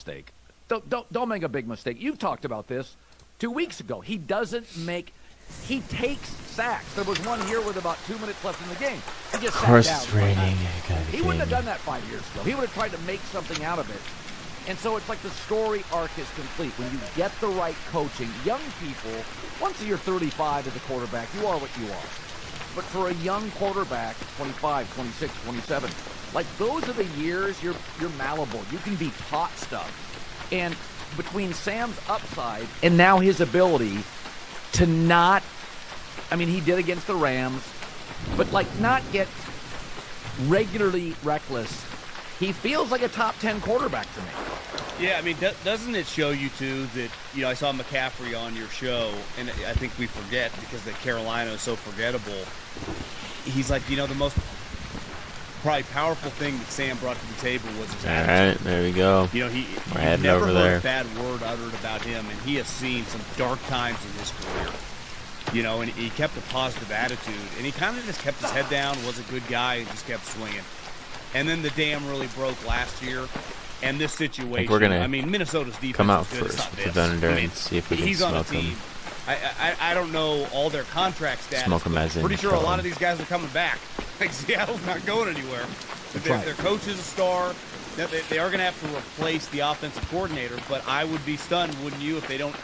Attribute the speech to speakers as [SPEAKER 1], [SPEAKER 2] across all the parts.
[SPEAKER 1] mistake. Don't make a big mistake. You've talked about this 2 weeks ago. He takes sacks. There was one here with about 2 minutes left in the game. He just
[SPEAKER 2] Of course
[SPEAKER 1] sat
[SPEAKER 2] it's
[SPEAKER 1] down.
[SPEAKER 2] raining.
[SPEAKER 1] He wouldn't have done that 5 years ago. He would have tried to make something out of it. And so it's like the story arc is complete. When you get the right coaching, young people, once you're 35 as a quarterback, you are what you are. But for a young quarterback, 25, 26, 27, like those are the years you're malleable. You can be taught stuff. And between Sam's upside and now his ability to not, I mean, he did against the Rams, but like not get regularly reckless. He feels like a top 10 quarterback to me.
[SPEAKER 3] Yeah, I mean, doesn't it show you, too, that, you know, I saw McCaffrey on your show, and I think we forget because that Carolina is so forgettable. He's like, you know, the most probably powerful thing that Sam brought to the table was his attitude.
[SPEAKER 2] All right, there we go.
[SPEAKER 3] You know, he
[SPEAKER 2] heading
[SPEAKER 3] never
[SPEAKER 2] over
[SPEAKER 3] heard
[SPEAKER 2] there.
[SPEAKER 3] a bad word uttered about him, and he has seen some dark times in his career. You know, and he kept a positive attitude, and he kind of just kept his head down, was a good guy, and just kept swinging. And then the dam really broke last year, and this situation.
[SPEAKER 2] We're gonna
[SPEAKER 3] I mean, Minnesota's defense
[SPEAKER 2] come out
[SPEAKER 3] is good.
[SPEAKER 2] first
[SPEAKER 3] It's not
[SPEAKER 2] with the
[SPEAKER 3] this.
[SPEAKER 2] Thunder
[SPEAKER 3] I mean,
[SPEAKER 2] and see if we can
[SPEAKER 3] he's on a
[SPEAKER 2] smoke him.
[SPEAKER 3] team. I don't know all their contract status.
[SPEAKER 2] Smoke 'em
[SPEAKER 3] but
[SPEAKER 2] as in
[SPEAKER 3] pretty sure a
[SPEAKER 2] kill
[SPEAKER 3] lot
[SPEAKER 2] 'em.
[SPEAKER 3] of these guys are coming back. Like Seattle's not going anywhere. Their coach is a star. They are going to have to replace the offensive coordinator, but I would be stunned, wouldn't you, if they don't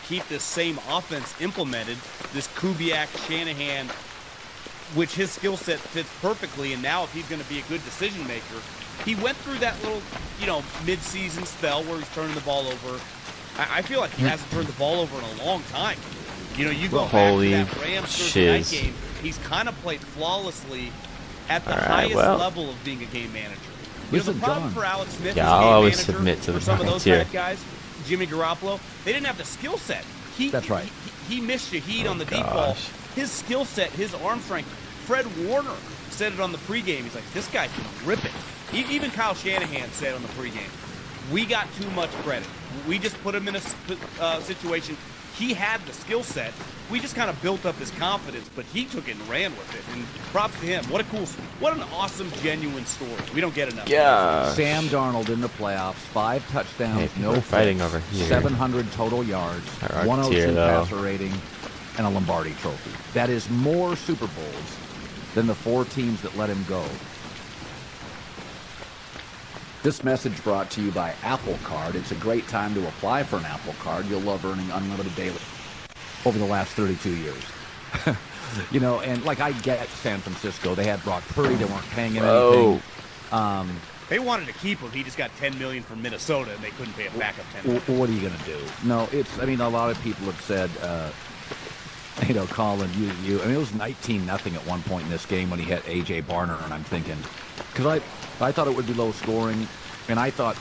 [SPEAKER 3] keep this same offense implemented, this Kubiak, Shanahan, which his skill set fits perfectly, and now if he's going to be a good decision maker, he went through that little, you know, mid-season spell where he's turning the ball over. I feel like he hasn't turned the ball over in a long time. You know, you go back to
[SPEAKER 2] Holy
[SPEAKER 3] that Rams Thursday night
[SPEAKER 2] shiz.
[SPEAKER 3] game, he's kind of played flawlessly at the
[SPEAKER 2] All right,
[SPEAKER 3] highest
[SPEAKER 2] well.
[SPEAKER 3] level of being a game manager. You know, the
[SPEAKER 1] Listen,
[SPEAKER 3] problem
[SPEAKER 1] John.
[SPEAKER 3] for Alex Smith
[SPEAKER 2] Yeah,
[SPEAKER 3] as a
[SPEAKER 2] I'll
[SPEAKER 3] game
[SPEAKER 2] always
[SPEAKER 3] manager,
[SPEAKER 2] submit to
[SPEAKER 3] for
[SPEAKER 2] the
[SPEAKER 3] some of those
[SPEAKER 2] volunteer.
[SPEAKER 3] bad guys, Jimmy Garoppolo, they didn't have the skill set.
[SPEAKER 1] That's right.
[SPEAKER 3] He missed Shaheed
[SPEAKER 2] Oh,
[SPEAKER 3] on the deep ball.
[SPEAKER 2] gosh.
[SPEAKER 3] His skill set, his arm strength. Fred Warner said it on the pregame. He's like, this guy can rip it. Even Kyle Shanahan said on the pregame, we got too much credit. We just put him in a situation. He had the skill set. We just kind of built up his confidence, but he took it and ran with it. And props to him. What an awesome, genuine story. We don't get enough.
[SPEAKER 2] Yeah.
[SPEAKER 1] Sam Darnold in the playoffs, 5 touchdowns,
[SPEAKER 2] Hey, people
[SPEAKER 1] no
[SPEAKER 2] are fighting
[SPEAKER 1] picks,
[SPEAKER 2] over here.
[SPEAKER 1] 700 total yards,
[SPEAKER 2] Our
[SPEAKER 1] 102
[SPEAKER 2] tier, though.
[SPEAKER 1] passer rating, and a Lombardi trophy. That is more Super Bowls than the 4 teams that let him go. This message brought to you by Apple Card. It's a great time to apply for an Apple Card. You'll love earning unlimited daily over the last 32 years. You know, and like I get San Francisco. They had Brock Purdy. They weren't paying him anything.
[SPEAKER 3] They wanted to keep him. He just got $10 million from Minnesota, and they couldn't pay him back up $10 million.
[SPEAKER 1] What are you going to do? No, I mean, a lot of people have said, you know, Colin, I mean, it was 19-0 at one point in this game when he hit A.J. Barner, and I'm thinking, because I thought it would be low scoring, and I thought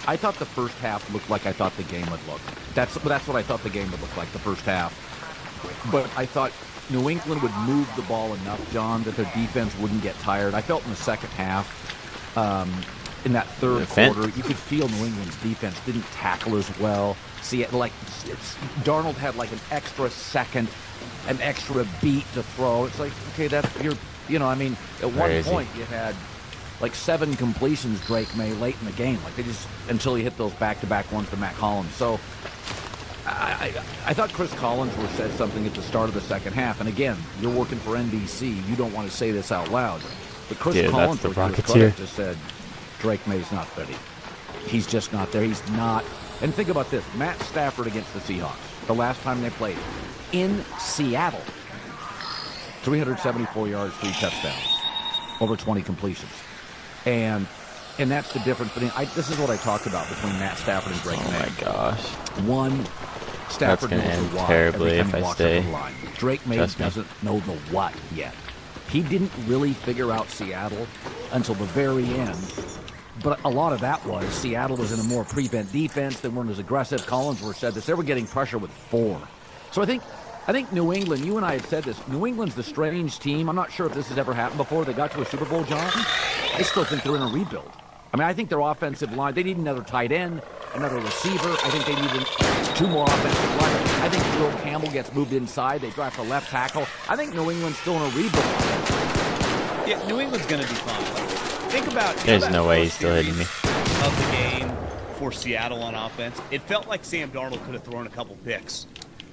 [SPEAKER 1] I thought the first half looked like I thought the game would look. That's what I thought the game would look like, the first half. But I thought New England would move the ball enough, John, that their defense wouldn't get tired. I felt in the second half, in that third quarter, you could feel New England's defense didn't tackle as well. See, Darnold had like an extra second, an extra beat to throw. It's like, okay, I mean, at one point you had like 7 completions, Drake May, late in the game. Like until he hit those back-to-back ones to Matt Collins. So I thought Chris Collinsworth said something at the start of the second half. And again, you're working for NBC. You don't want to say this out loud. But Chris Collinsworth just said, Drake May's not ready. He's just not there. He's not. And think about this. Matt Stafford against the Seahawks, the last time they played, in Seattle, 374 yards, 3 touchdowns, over 20 completions. And that's the difference between, this is what I talked about between Matt Stafford and Drake May.
[SPEAKER 2] Oh my gosh.
[SPEAKER 1] One, Stafford knows
[SPEAKER 2] end
[SPEAKER 1] the why
[SPEAKER 2] terribly
[SPEAKER 1] every time
[SPEAKER 2] if
[SPEAKER 1] he
[SPEAKER 2] I
[SPEAKER 1] walks
[SPEAKER 2] stay.
[SPEAKER 1] up the line. Drake May doesn't know the what yet. He didn't really figure out Seattle until the very end. But a lot of that was Seattle was in a more prevent defense. They weren't as aggressive. Collinsworth said this. They were getting pressure with 4. So I think New England, you and I have said this, New England's the strange team. I'm not sure if this has ever happened before. They got to a Super Bowl, John. I still think they're in a rebuild. I mean, I think their offensive line, they need another tight end, another receiver. I think they need 2 more offensive linemen. I think Will Campbell gets moved inside. They draft a left tackle. I think New England's still in a rebuild.
[SPEAKER 3] Yeah, New England's going to be fine. Think about
[SPEAKER 2] There's no way he's still hitting me.
[SPEAKER 3] Of the game for Seattle on offense. It felt like Sam Darnold could have thrown a couple picks.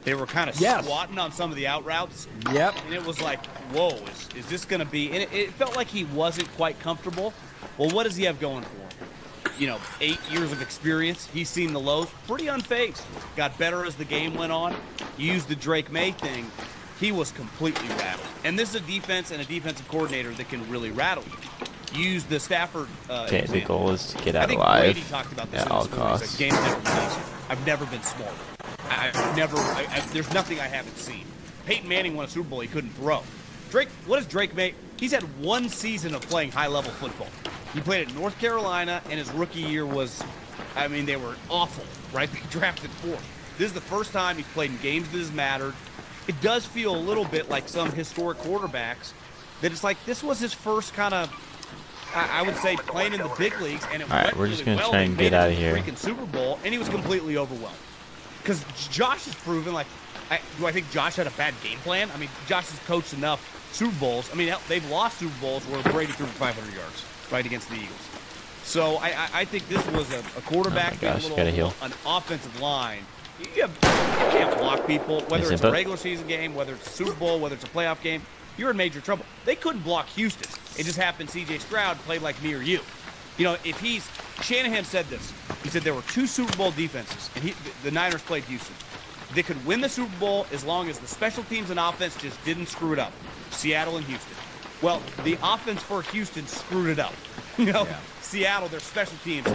[SPEAKER 3] They were kind of
[SPEAKER 1] Yes.
[SPEAKER 3] squatting on some of the out routes.
[SPEAKER 1] Yep.
[SPEAKER 3] And it was like, whoa, is this going to be? And it felt like he wasn't quite comfortable. Well, what does he have going for him? 8 years of experience. He's seen the lows. Pretty unfazed. Got better as the game went on. You used the Drake May thing. He was completely rattled. And this is a defense and a defensive coordinator that can really rattle you. Use the Stafford
[SPEAKER 2] Okay, the
[SPEAKER 3] example.
[SPEAKER 2] goal is to get out
[SPEAKER 3] I think
[SPEAKER 2] alive
[SPEAKER 3] Brady talked about this
[SPEAKER 2] at
[SPEAKER 3] in
[SPEAKER 2] all
[SPEAKER 3] his story. He's like,
[SPEAKER 2] costs.
[SPEAKER 3] game's never been easier. I've never been smarter. There's nothing I haven't seen. Peyton Manning won a Super Bowl he couldn't throw. What does Drake make? He's had one season of playing high-level football. He played at North Carolina, and his rookie year was, they were awful, right? They drafted fourth. This is the first time he's played in games that has mattered. It does feel a little bit like some historic quarterbacks that it's like this was his first kind of, I would say, playing in the big leagues, and it
[SPEAKER 2] All right,
[SPEAKER 3] went
[SPEAKER 2] we're just
[SPEAKER 3] really
[SPEAKER 2] gonna
[SPEAKER 3] well.
[SPEAKER 2] try
[SPEAKER 3] They
[SPEAKER 2] and
[SPEAKER 3] made
[SPEAKER 2] get
[SPEAKER 3] it
[SPEAKER 2] out
[SPEAKER 3] to
[SPEAKER 2] of
[SPEAKER 3] the
[SPEAKER 2] here.
[SPEAKER 3] freaking Super Bowl, and he was completely overwhelmed. Because Josh has proven, do I think Josh had a bad game plan? Josh has coached enough Super Bowls. Hell, they've lost Super Bowls where Brady threw for 500 yards, right, against the Eagles. So I think this was a quarterback,
[SPEAKER 2] Oh my gosh, gotta heal.
[SPEAKER 3] an offensive line. You can't block people, whether
[SPEAKER 2] Yes,
[SPEAKER 3] it's
[SPEAKER 2] but-
[SPEAKER 3] a regular season game, whether it's a Super Bowl, whether it's a playoff game. You're in major trouble. They couldn't block Houston. It just happened C.J. Stroud played like me or you. Shanahan said this. He said there were two Super Bowl defenses, and the Niners played Houston. They could win the Super Bowl as long as the special teams and offense just didn't screw it up. Seattle and Houston. Well, the offense for Houston screwed it up. Seattle, their special teams.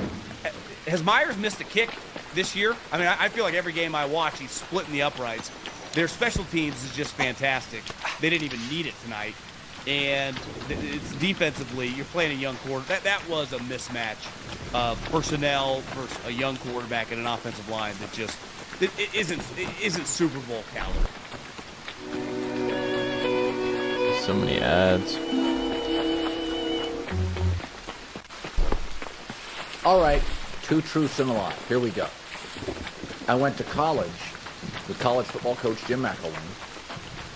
[SPEAKER 3] Has Myers missed a kick this year? I feel like every game I watch, he's splitting the uprights. Their special teams is just fantastic. They didn't even need it tonight. And it's defensively, you're playing a young quarterback. That was a mismatch of personnel versus a young quarterback and an offensive line that just it isn't Super Bowl caliber.
[SPEAKER 2] So many ads.
[SPEAKER 1] All right, two truths and a lie. Here we go. I went to college with college football coach Jim McElwain.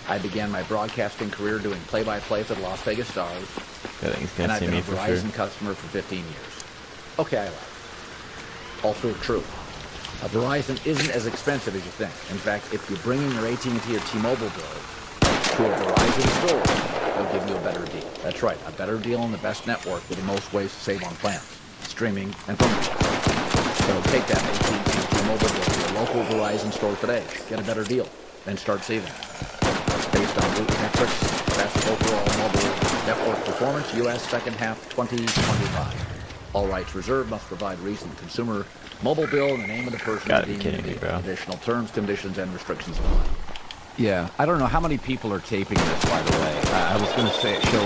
[SPEAKER 1] I began my broadcasting career doing play-by-play for the Las Vegas Stars,
[SPEAKER 2] I think he's
[SPEAKER 1] and
[SPEAKER 2] gonna
[SPEAKER 1] I've
[SPEAKER 2] see
[SPEAKER 1] been
[SPEAKER 2] me
[SPEAKER 1] a
[SPEAKER 2] for
[SPEAKER 1] Verizon
[SPEAKER 2] sure.
[SPEAKER 1] customer for 15 years. Okay, I lied. Also true. Verizon isn't as expensive as you think. In fact, if you're bringing your AT&T or T-Mobile bill to a Verizon store, they'll give you a better deal. That's right, a better deal on the best network with the most ways to save on plans, streaming, and phone calls. So take that AT&T or T-Mobile bill to your local Verizon store today. Get a better deal, then start saving. Based on root metrics, best overall mobile network performance, U.S. second half 2025. All rights reserved. Must provide recent consumer mobile bill and the name of the person.
[SPEAKER 2] Gotta be
[SPEAKER 1] deemed
[SPEAKER 2] kidding me,
[SPEAKER 1] to
[SPEAKER 2] bro.
[SPEAKER 1] Additional terms, conditions, and restrictions apply. Yeah, I don't know how many people are taping this. By the way, I was going to say a show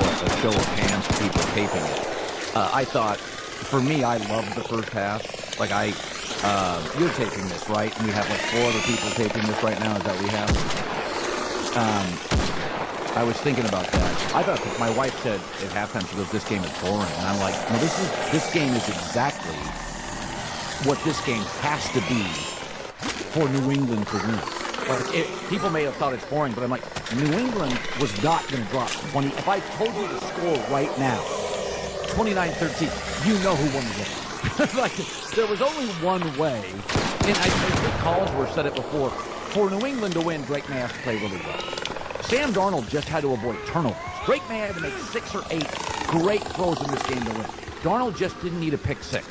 [SPEAKER 1] of hands of people taping it. I thought, for me, I loved the first half. You're taping this, right? And we have 4 other people taping this right now. Is that what we have? I was thinking about that. I thought my wife said at halftime, she goes, "This game is boring," and I'm like, "No, this game is exactly what this game has to be for New England to win." People may have thought it's boring, but I'm like, New England was not going to drop 20. If I told you the score right now, 29-13, you know who won the game. There was only one way, and I think Collinsworth said it before. For New England to win, Drake May has to play really well. Sam Darnold just had to avoid turnovers. Drake May had to make 6 or 8 great throws in this game to win. Darnold just didn't need a pick 6.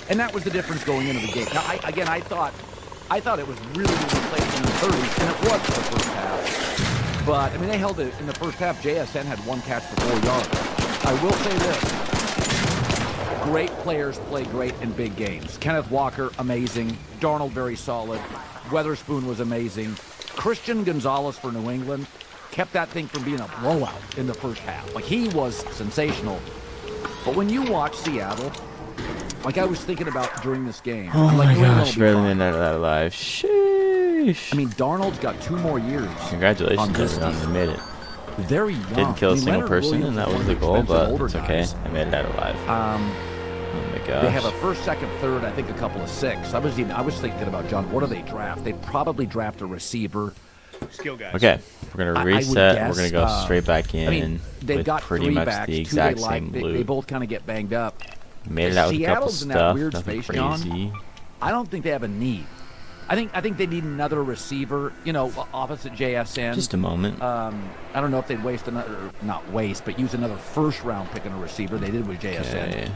[SPEAKER 1] And that was the difference going into the game. Now, I thought it was really close in the 30s, and it was for the first half. But, they held it in the first half. JSN had 1 catch for 4 yards. I will say this. Great players play great in big games. Kenneth Walker, amazing. Darnold, very solid. Weatherspoon was amazing. Christian Gonzalez for New England kept that thing from being a blowout in the first half. He was sensational. But when you watch Seattle, I was thinking about during this game.
[SPEAKER 2] Oh
[SPEAKER 1] I'm
[SPEAKER 2] my
[SPEAKER 1] New England
[SPEAKER 2] gosh,
[SPEAKER 1] will be
[SPEAKER 2] barely
[SPEAKER 1] fine.
[SPEAKER 2] made that alive. Sheesh.
[SPEAKER 1] Darnold's got 2 more years.
[SPEAKER 2] Congratulations,
[SPEAKER 1] on this
[SPEAKER 2] everyone.
[SPEAKER 1] team.
[SPEAKER 2] I made it.
[SPEAKER 1] Very young.
[SPEAKER 2] Didn't kill a single
[SPEAKER 1] Leonard
[SPEAKER 2] person,
[SPEAKER 1] Williams
[SPEAKER 2] and that
[SPEAKER 1] is
[SPEAKER 2] was
[SPEAKER 1] one
[SPEAKER 2] the
[SPEAKER 1] of
[SPEAKER 2] goal,
[SPEAKER 1] expensive
[SPEAKER 2] but
[SPEAKER 1] older
[SPEAKER 2] it's okay.
[SPEAKER 1] guys.
[SPEAKER 2] I made it out alive. Oh my gosh.
[SPEAKER 1] They have a first, second, third, I think a couple of 6. I was thinking about, John, what do they draft? They probably draft a receiver.
[SPEAKER 3] Skill guys.
[SPEAKER 2] Okay, we're gonna
[SPEAKER 1] I would
[SPEAKER 2] reset.
[SPEAKER 1] guess,
[SPEAKER 2] we're gonna go straight back in.
[SPEAKER 1] They've
[SPEAKER 2] with
[SPEAKER 1] got
[SPEAKER 2] pretty
[SPEAKER 1] 3
[SPEAKER 2] much
[SPEAKER 1] backs,
[SPEAKER 2] the
[SPEAKER 1] 2
[SPEAKER 2] exact
[SPEAKER 1] they
[SPEAKER 2] same
[SPEAKER 1] like.
[SPEAKER 2] loot.
[SPEAKER 1] They both kind of get banged up.
[SPEAKER 2] Made it out with a couple
[SPEAKER 1] Seattle's in that
[SPEAKER 2] stuff.
[SPEAKER 1] weird
[SPEAKER 2] Nothing
[SPEAKER 1] space, John,
[SPEAKER 2] crazy.
[SPEAKER 1] I don't think they have a need. I think they need another receiver, opposite JSN.
[SPEAKER 2] Just a moment.
[SPEAKER 1] I don't know if they'd but use another first-round pick on a receiver. They did with JSN.
[SPEAKER 2] Okay.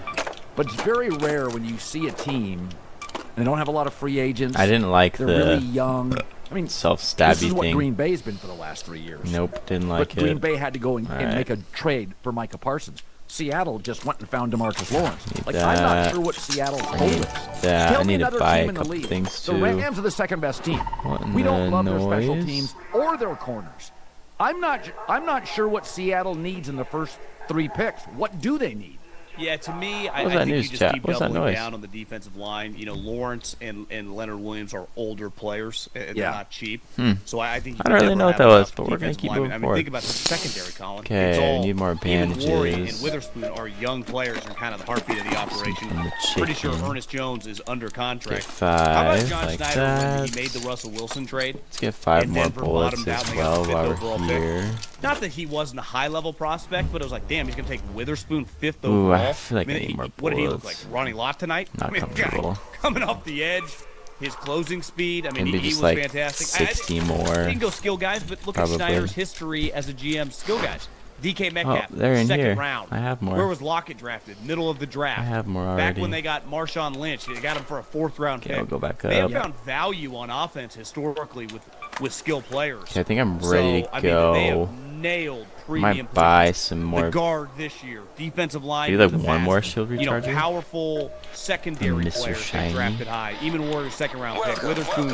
[SPEAKER 1] But it's very rare when you see a team, and they don't have a lot of free agents.
[SPEAKER 2] I didn't like
[SPEAKER 1] They're
[SPEAKER 2] the
[SPEAKER 1] really young. I mean,
[SPEAKER 2] self-stabby
[SPEAKER 1] this is what
[SPEAKER 2] thing.
[SPEAKER 1] Green Bay's been for the last 3 years.
[SPEAKER 2] Nope, didn't like
[SPEAKER 1] But Green
[SPEAKER 2] it.
[SPEAKER 1] Bay had to go and
[SPEAKER 2] Alright.
[SPEAKER 1] make a trade for Micah Parsons. Seattle just went and found DeMarcus Lawrence.
[SPEAKER 2] Need
[SPEAKER 1] I'm not
[SPEAKER 2] that.
[SPEAKER 1] sure what Seattle's
[SPEAKER 2] I
[SPEAKER 1] goal
[SPEAKER 2] need
[SPEAKER 1] is.
[SPEAKER 2] that.
[SPEAKER 1] Tell
[SPEAKER 2] I
[SPEAKER 1] me
[SPEAKER 2] need to
[SPEAKER 1] another
[SPEAKER 2] buy
[SPEAKER 1] team
[SPEAKER 2] a
[SPEAKER 1] in the
[SPEAKER 2] couple
[SPEAKER 1] league.
[SPEAKER 2] things,
[SPEAKER 1] The
[SPEAKER 2] too.
[SPEAKER 1] Rams are the second best team.
[SPEAKER 2] What in
[SPEAKER 1] We don't
[SPEAKER 2] the
[SPEAKER 1] love their special
[SPEAKER 2] noise?
[SPEAKER 1] teams or their corners. I'm not sure what Seattle needs in the first 3 picks. What do they need?
[SPEAKER 3] Yeah, to me, I
[SPEAKER 2] What's that
[SPEAKER 3] think
[SPEAKER 2] news
[SPEAKER 3] you just
[SPEAKER 2] chat?
[SPEAKER 3] keep
[SPEAKER 2] What's that
[SPEAKER 3] doubling
[SPEAKER 2] noise?
[SPEAKER 3] down on the defensive line. Lawrence and Leonard Williams are older players. And
[SPEAKER 1] Yeah.
[SPEAKER 3] They're not cheap. So I think you
[SPEAKER 2] I don't really
[SPEAKER 3] never
[SPEAKER 2] know what
[SPEAKER 3] have
[SPEAKER 2] that was,
[SPEAKER 3] enough
[SPEAKER 2] but we're gonna
[SPEAKER 3] defensive
[SPEAKER 2] keep
[SPEAKER 3] linemen.
[SPEAKER 2] moving
[SPEAKER 3] I mean,
[SPEAKER 2] forward.
[SPEAKER 3] think about the secondary, Colin.
[SPEAKER 2] Okay,
[SPEAKER 3] It's all,
[SPEAKER 2] we need more
[SPEAKER 3] even Warren
[SPEAKER 2] bandages.
[SPEAKER 3] and Witherspoon are young players and kind of the heartbeat of the operation.
[SPEAKER 2] from the
[SPEAKER 3] Pretty sure
[SPEAKER 2] chicken.
[SPEAKER 3] Ernest Jones is under
[SPEAKER 2] Get
[SPEAKER 3] contract. How about
[SPEAKER 2] 5
[SPEAKER 3] John
[SPEAKER 2] like
[SPEAKER 3] Schneider when
[SPEAKER 2] that.
[SPEAKER 3] he made the Russell Wilson trade?
[SPEAKER 2] Let's get 5
[SPEAKER 3] and
[SPEAKER 2] more
[SPEAKER 3] Denver
[SPEAKER 2] bullets
[SPEAKER 3] bottomed out
[SPEAKER 2] as
[SPEAKER 3] and they got
[SPEAKER 2] well
[SPEAKER 3] the
[SPEAKER 2] while
[SPEAKER 3] 5th overall
[SPEAKER 2] we're
[SPEAKER 3] pick.
[SPEAKER 2] here.
[SPEAKER 3] Not that he wasn't a high-level prospect, but it was like, damn, he's going to take Witherspoon 5th
[SPEAKER 2] Ooh,
[SPEAKER 3] overall.
[SPEAKER 2] I feel like I need more
[SPEAKER 3] what did he look like?
[SPEAKER 2] bullets.
[SPEAKER 3] Ronnie Lott tonight?
[SPEAKER 2] Not comfortable.
[SPEAKER 3] Coming off the edge, his closing speed. I mean,
[SPEAKER 2] Maybe
[SPEAKER 3] he
[SPEAKER 2] just
[SPEAKER 3] was
[SPEAKER 2] like
[SPEAKER 3] fantastic.
[SPEAKER 2] 60 more.
[SPEAKER 3] They can go skill guys, but look
[SPEAKER 2] Probably.
[SPEAKER 3] at Schneider's history as a GM skill guys. DK Metcalf,
[SPEAKER 2] Oh, they're in
[SPEAKER 3] second
[SPEAKER 2] here.
[SPEAKER 3] round.
[SPEAKER 2] I have more.
[SPEAKER 3] Where was Lockett drafted? Middle of the draft.
[SPEAKER 2] I have more
[SPEAKER 3] Back
[SPEAKER 2] already.
[SPEAKER 3] when they got Marshawn Lynch, they got him for a 4th-round
[SPEAKER 2] Okay,
[SPEAKER 3] pick.
[SPEAKER 2] I'll go back
[SPEAKER 3] They have
[SPEAKER 2] up.
[SPEAKER 3] found value on offense historically with skill players.
[SPEAKER 2] Okay, I think I'm ready to
[SPEAKER 3] I
[SPEAKER 2] go.
[SPEAKER 3] mean, they have nailed premium
[SPEAKER 2] Might buy
[SPEAKER 3] positions.
[SPEAKER 2] some more.
[SPEAKER 3] The guard this year, defensive line.
[SPEAKER 2] Do you like
[SPEAKER 3] was a
[SPEAKER 2] one more
[SPEAKER 3] bastion.
[SPEAKER 2] shield recharger?
[SPEAKER 3] Powerful secondary
[SPEAKER 2] Mr.
[SPEAKER 3] players
[SPEAKER 2] Shiny.
[SPEAKER 3] they drafted high. Even Warriors' 2nd-round pick. Witherspoon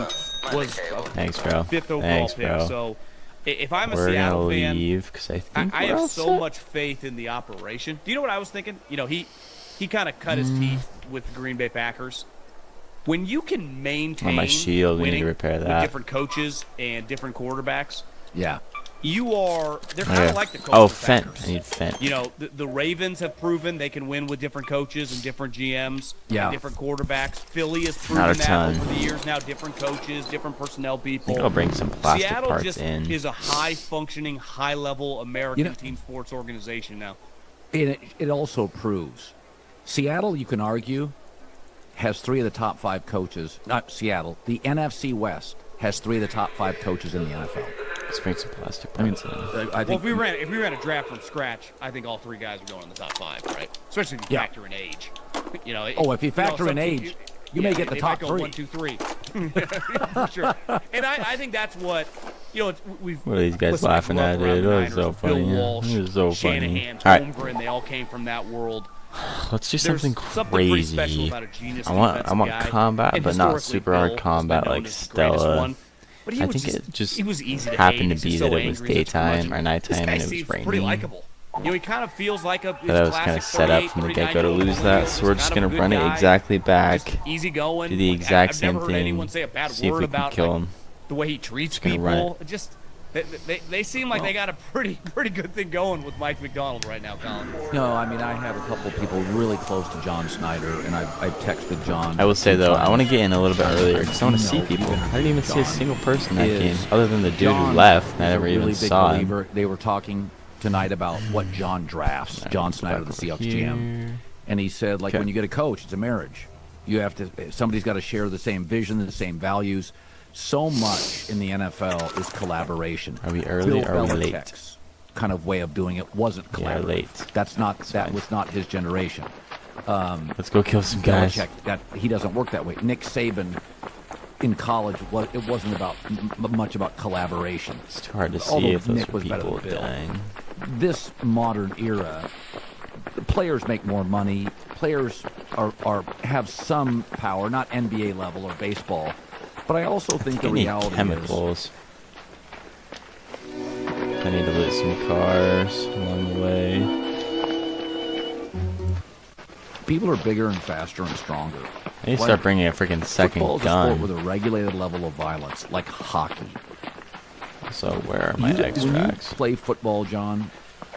[SPEAKER 3] was a
[SPEAKER 2] Thanks, bro.
[SPEAKER 3] 5th overall
[SPEAKER 2] Thanks,
[SPEAKER 3] pick.
[SPEAKER 2] bro.
[SPEAKER 3] So if I'm a
[SPEAKER 2] We're gonna
[SPEAKER 3] Seattle fan,
[SPEAKER 2] leave because I think
[SPEAKER 3] I
[SPEAKER 2] we're
[SPEAKER 3] have
[SPEAKER 2] all
[SPEAKER 3] so
[SPEAKER 2] set.
[SPEAKER 3] much faith in the operation. Do you know what I was thinking? He kind of cut his teeth with the Green Bay Packers. When you can maintain
[SPEAKER 2] my shield, we need to
[SPEAKER 3] winning
[SPEAKER 2] repair
[SPEAKER 3] with
[SPEAKER 2] that.
[SPEAKER 3] different coaches and different quarterbacks,
[SPEAKER 1] Yeah.
[SPEAKER 3] they're kind
[SPEAKER 2] Okay.
[SPEAKER 3] of like the
[SPEAKER 2] Oh,
[SPEAKER 3] Colts.
[SPEAKER 2] Fent. I need Fent.
[SPEAKER 3] The Ravens have proven they can win with different coaches and different GMs
[SPEAKER 1] Yeah.
[SPEAKER 3] and different quarterbacks. Philly has
[SPEAKER 2] Not a
[SPEAKER 3] proven that
[SPEAKER 2] ton.
[SPEAKER 3] over the years now. Different coaches, different personnel
[SPEAKER 2] I
[SPEAKER 3] people.
[SPEAKER 2] think I'll bring some plastic
[SPEAKER 3] Seattle
[SPEAKER 2] parts
[SPEAKER 3] just
[SPEAKER 2] in.
[SPEAKER 3] is a high-functioning, high-level American team sports organization now.
[SPEAKER 1] And it also proves Seattle, you can argue, has 3 of the top 5 coaches. Not Seattle. The NFC West has 3 of the top 5 coaches in the NFL.
[SPEAKER 2] Let's bring some plastic
[SPEAKER 1] I mean,
[SPEAKER 2] parts in.
[SPEAKER 1] I
[SPEAKER 3] Well,
[SPEAKER 1] think
[SPEAKER 3] if we ran a draft from scratch, I think all 3 guys are going in the top 5, right? Especially if you
[SPEAKER 1] Yeah.
[SPEAKER 3] factor in age.
[SPEAKER 1] if you factor in age, you may get the
[SPEAKER 3] they
[SPEAKER 1] top
[SPEAKER 3] might go
[SPEAKER 1] 3.
[SPEAKER 3] 1, 2, 3. For sure. And I think that's what we've.
[SPEAKER 2] What are these guys
[SPEAKER 3] listen, I
[SPEAKER 2] laughing
[SPEAKER 3] grew up
[SPEAKER 2] at,
[SPEAKER 3] around
[SPEAKER 2] dude?
[SPEAKER 3] the
[SPEAKER 2] That was so
[SPEAKER 3] Niners, Bill
[SPEAKER 2] funny.
[SPEAKER 3] Walsh,
[SPEAKER 2] It was so funny.
[SPEAKER 3] Shanahan,
[SPEAKER 2] All right.
[SPEAKER 3] Holmgren, they all came from that world.
[SPEAKER 2] Let's do
[SPEAKER 3] There's
[SPEAKER 2] something
[SPEAKER 3] pretty special
[SPEAKER 2] crazy.
[SPEAKER 3] about a genius
[SPEAKER 2] I want
[SPEAKER 3] defensive guy.
[SPEAKER 2] combat,
[SPEAKER 3] And
[SPEAKER 2] but not
[SPEAKER 3] historically,
[SPEAKER 2] super hard
[SPEAKER 3] Bill has
[SPEAKER 2] combat
[SPEAKER 3] been known
[SPEAKER 2] like
[SPEAKER 3] as the greatest
[SPEAKER 2] Stella.
[SPEAKER 3] one. But he
[SPEAKER 2] I
[SPEAKER 3] was
[SPEAKER 2] think it just
[SPEAKER 3] he was easy to
[SPEAKER 2] happened
[SPEAKER 3] hate.
[SPEAKER 2] to
[SPEAKER 3] He's
[SPEAKER 2] be
[SPEAKER 3] so
[SPEAKER 2] that it was
[SPEAKER 3] angry, he's a
[SPEAKER 2] daytime
[SPEAKER 3] curmudgeon.
[SPEAKER 2] or nighttime
[SPEAKER 3] This guy
[SPEAKER 2] and it was
[SPEAKER 3] seems pretty
[SPEAKER 2] raining.
[SPEAKER 3] likable. He kind of feels like a
[SPEAKER 2] But that was kind of set up from the get-go to lose that, so we're just going to run it exactly back,
[SPEAKER 3] Easy going.
[SPEAKER 2] do the exact
[SPEAKER 3] I've
[SPEAKER 2] same
[SPEAKER 3] never heard
[SPEAKER 2] thing,
[SPEAKER 3] anyone say a bad
[SPEAKER 2] see if
[SPEAKER 3] word
[SPEAKER 2] we can
[SPEAKER 3] about
[SPEAKER 2] kill him.
[SPEAKER 3] the way he treats
[SPEAKER 2] gonna run
[SPEAKER 3] people. Just they seem like they got a pretty good thing going with Mike McDonald right now, Colin.
[SPEAKER 1] No, I mean, I have a couple people really close to John Snyder, and I've texted John.
[SPEAKER 2] I will say, though, I want to get in a little bit earlier because I want to
[SPEAKER 1] You
[SPEAKER 2] see
[SPEAKER 1] know,
[SPEAKER 2] people.
[SPEAKER 1] even
[SPEAKER 2] I didn't even see a
[SPEAKER 1] John
[SPEAKER 2] single person that game,
[SPEAKER 1] is-
[SPEAKER 2] other than the dude
[SPEAKER 1] John
[SPEAKER 2] who left. and I
[SPEAKER 1] is a
[SPEAKER 2] never even
[SPEAKER 1] really big
[SPEAKER 2] saw him.
[SPEAKER 1] believer. They were talking tonight about what John drafts. John Snyder, the Seahawks GM. And he said, like,
[SPEAKER 2] Okay.
[SPEAKER 1] when you get a coach, it's a marriage. You have to, somebody's got to share the same vision, the same values. So much in the NFL is collaboration.
[SPEAKER 2] Are we early
[SPEAKER 1] Bill
[SPEAKER 2] or are we late?
[SPEAKER 1] Belichick's kind of way of doing it wasn't
[SPEAKER 2] Yeah,
[SPEAKER 1] collaborative.
[SPEAKER 2] late.
[SPEAKER 1] That was not his generation.
[SPEAKER 2] Let's go kill some guys.
[SPEAKER 1] Belichick, he doesn't work that way. Nick Saban in college, it wasn't about much about collaboration.
[SPEAKER 2] It's too hard to see
[SPEAKER 1] Although
[SPEAKER 2] if those
[SPEAKER 1] Nick
[SPEAKER 2] are
[SPEAKER 1] was better
[SPEAKER 2] people
[SPEAKER 1] than Bill.
[SPEAKER 2] dying.
[SPEAKER 1] This modern era, players make more money. Players are have some power, not NBA level or baseball. But I also think the
[SPEAKER 2] I need
[SPEAKER 1] reality is
[SPEAKER 2] chemicals. I need to loot some cars along the way.
[SPEAKER 1] people are bigger and faster and stronger.
[SPEAKER 2] I need to start bringing a freaking second
[SPEAKER 1] Football is a sport
[SPEAKER 2] gun.
[SPEAKER 1] with a regulated level of violence, like hockey.
[SPEAKER 2] So where are my
[SPEAKER 1] When you
[SPEAKER 2] extracts?
[SPEAKER 1] play football, John,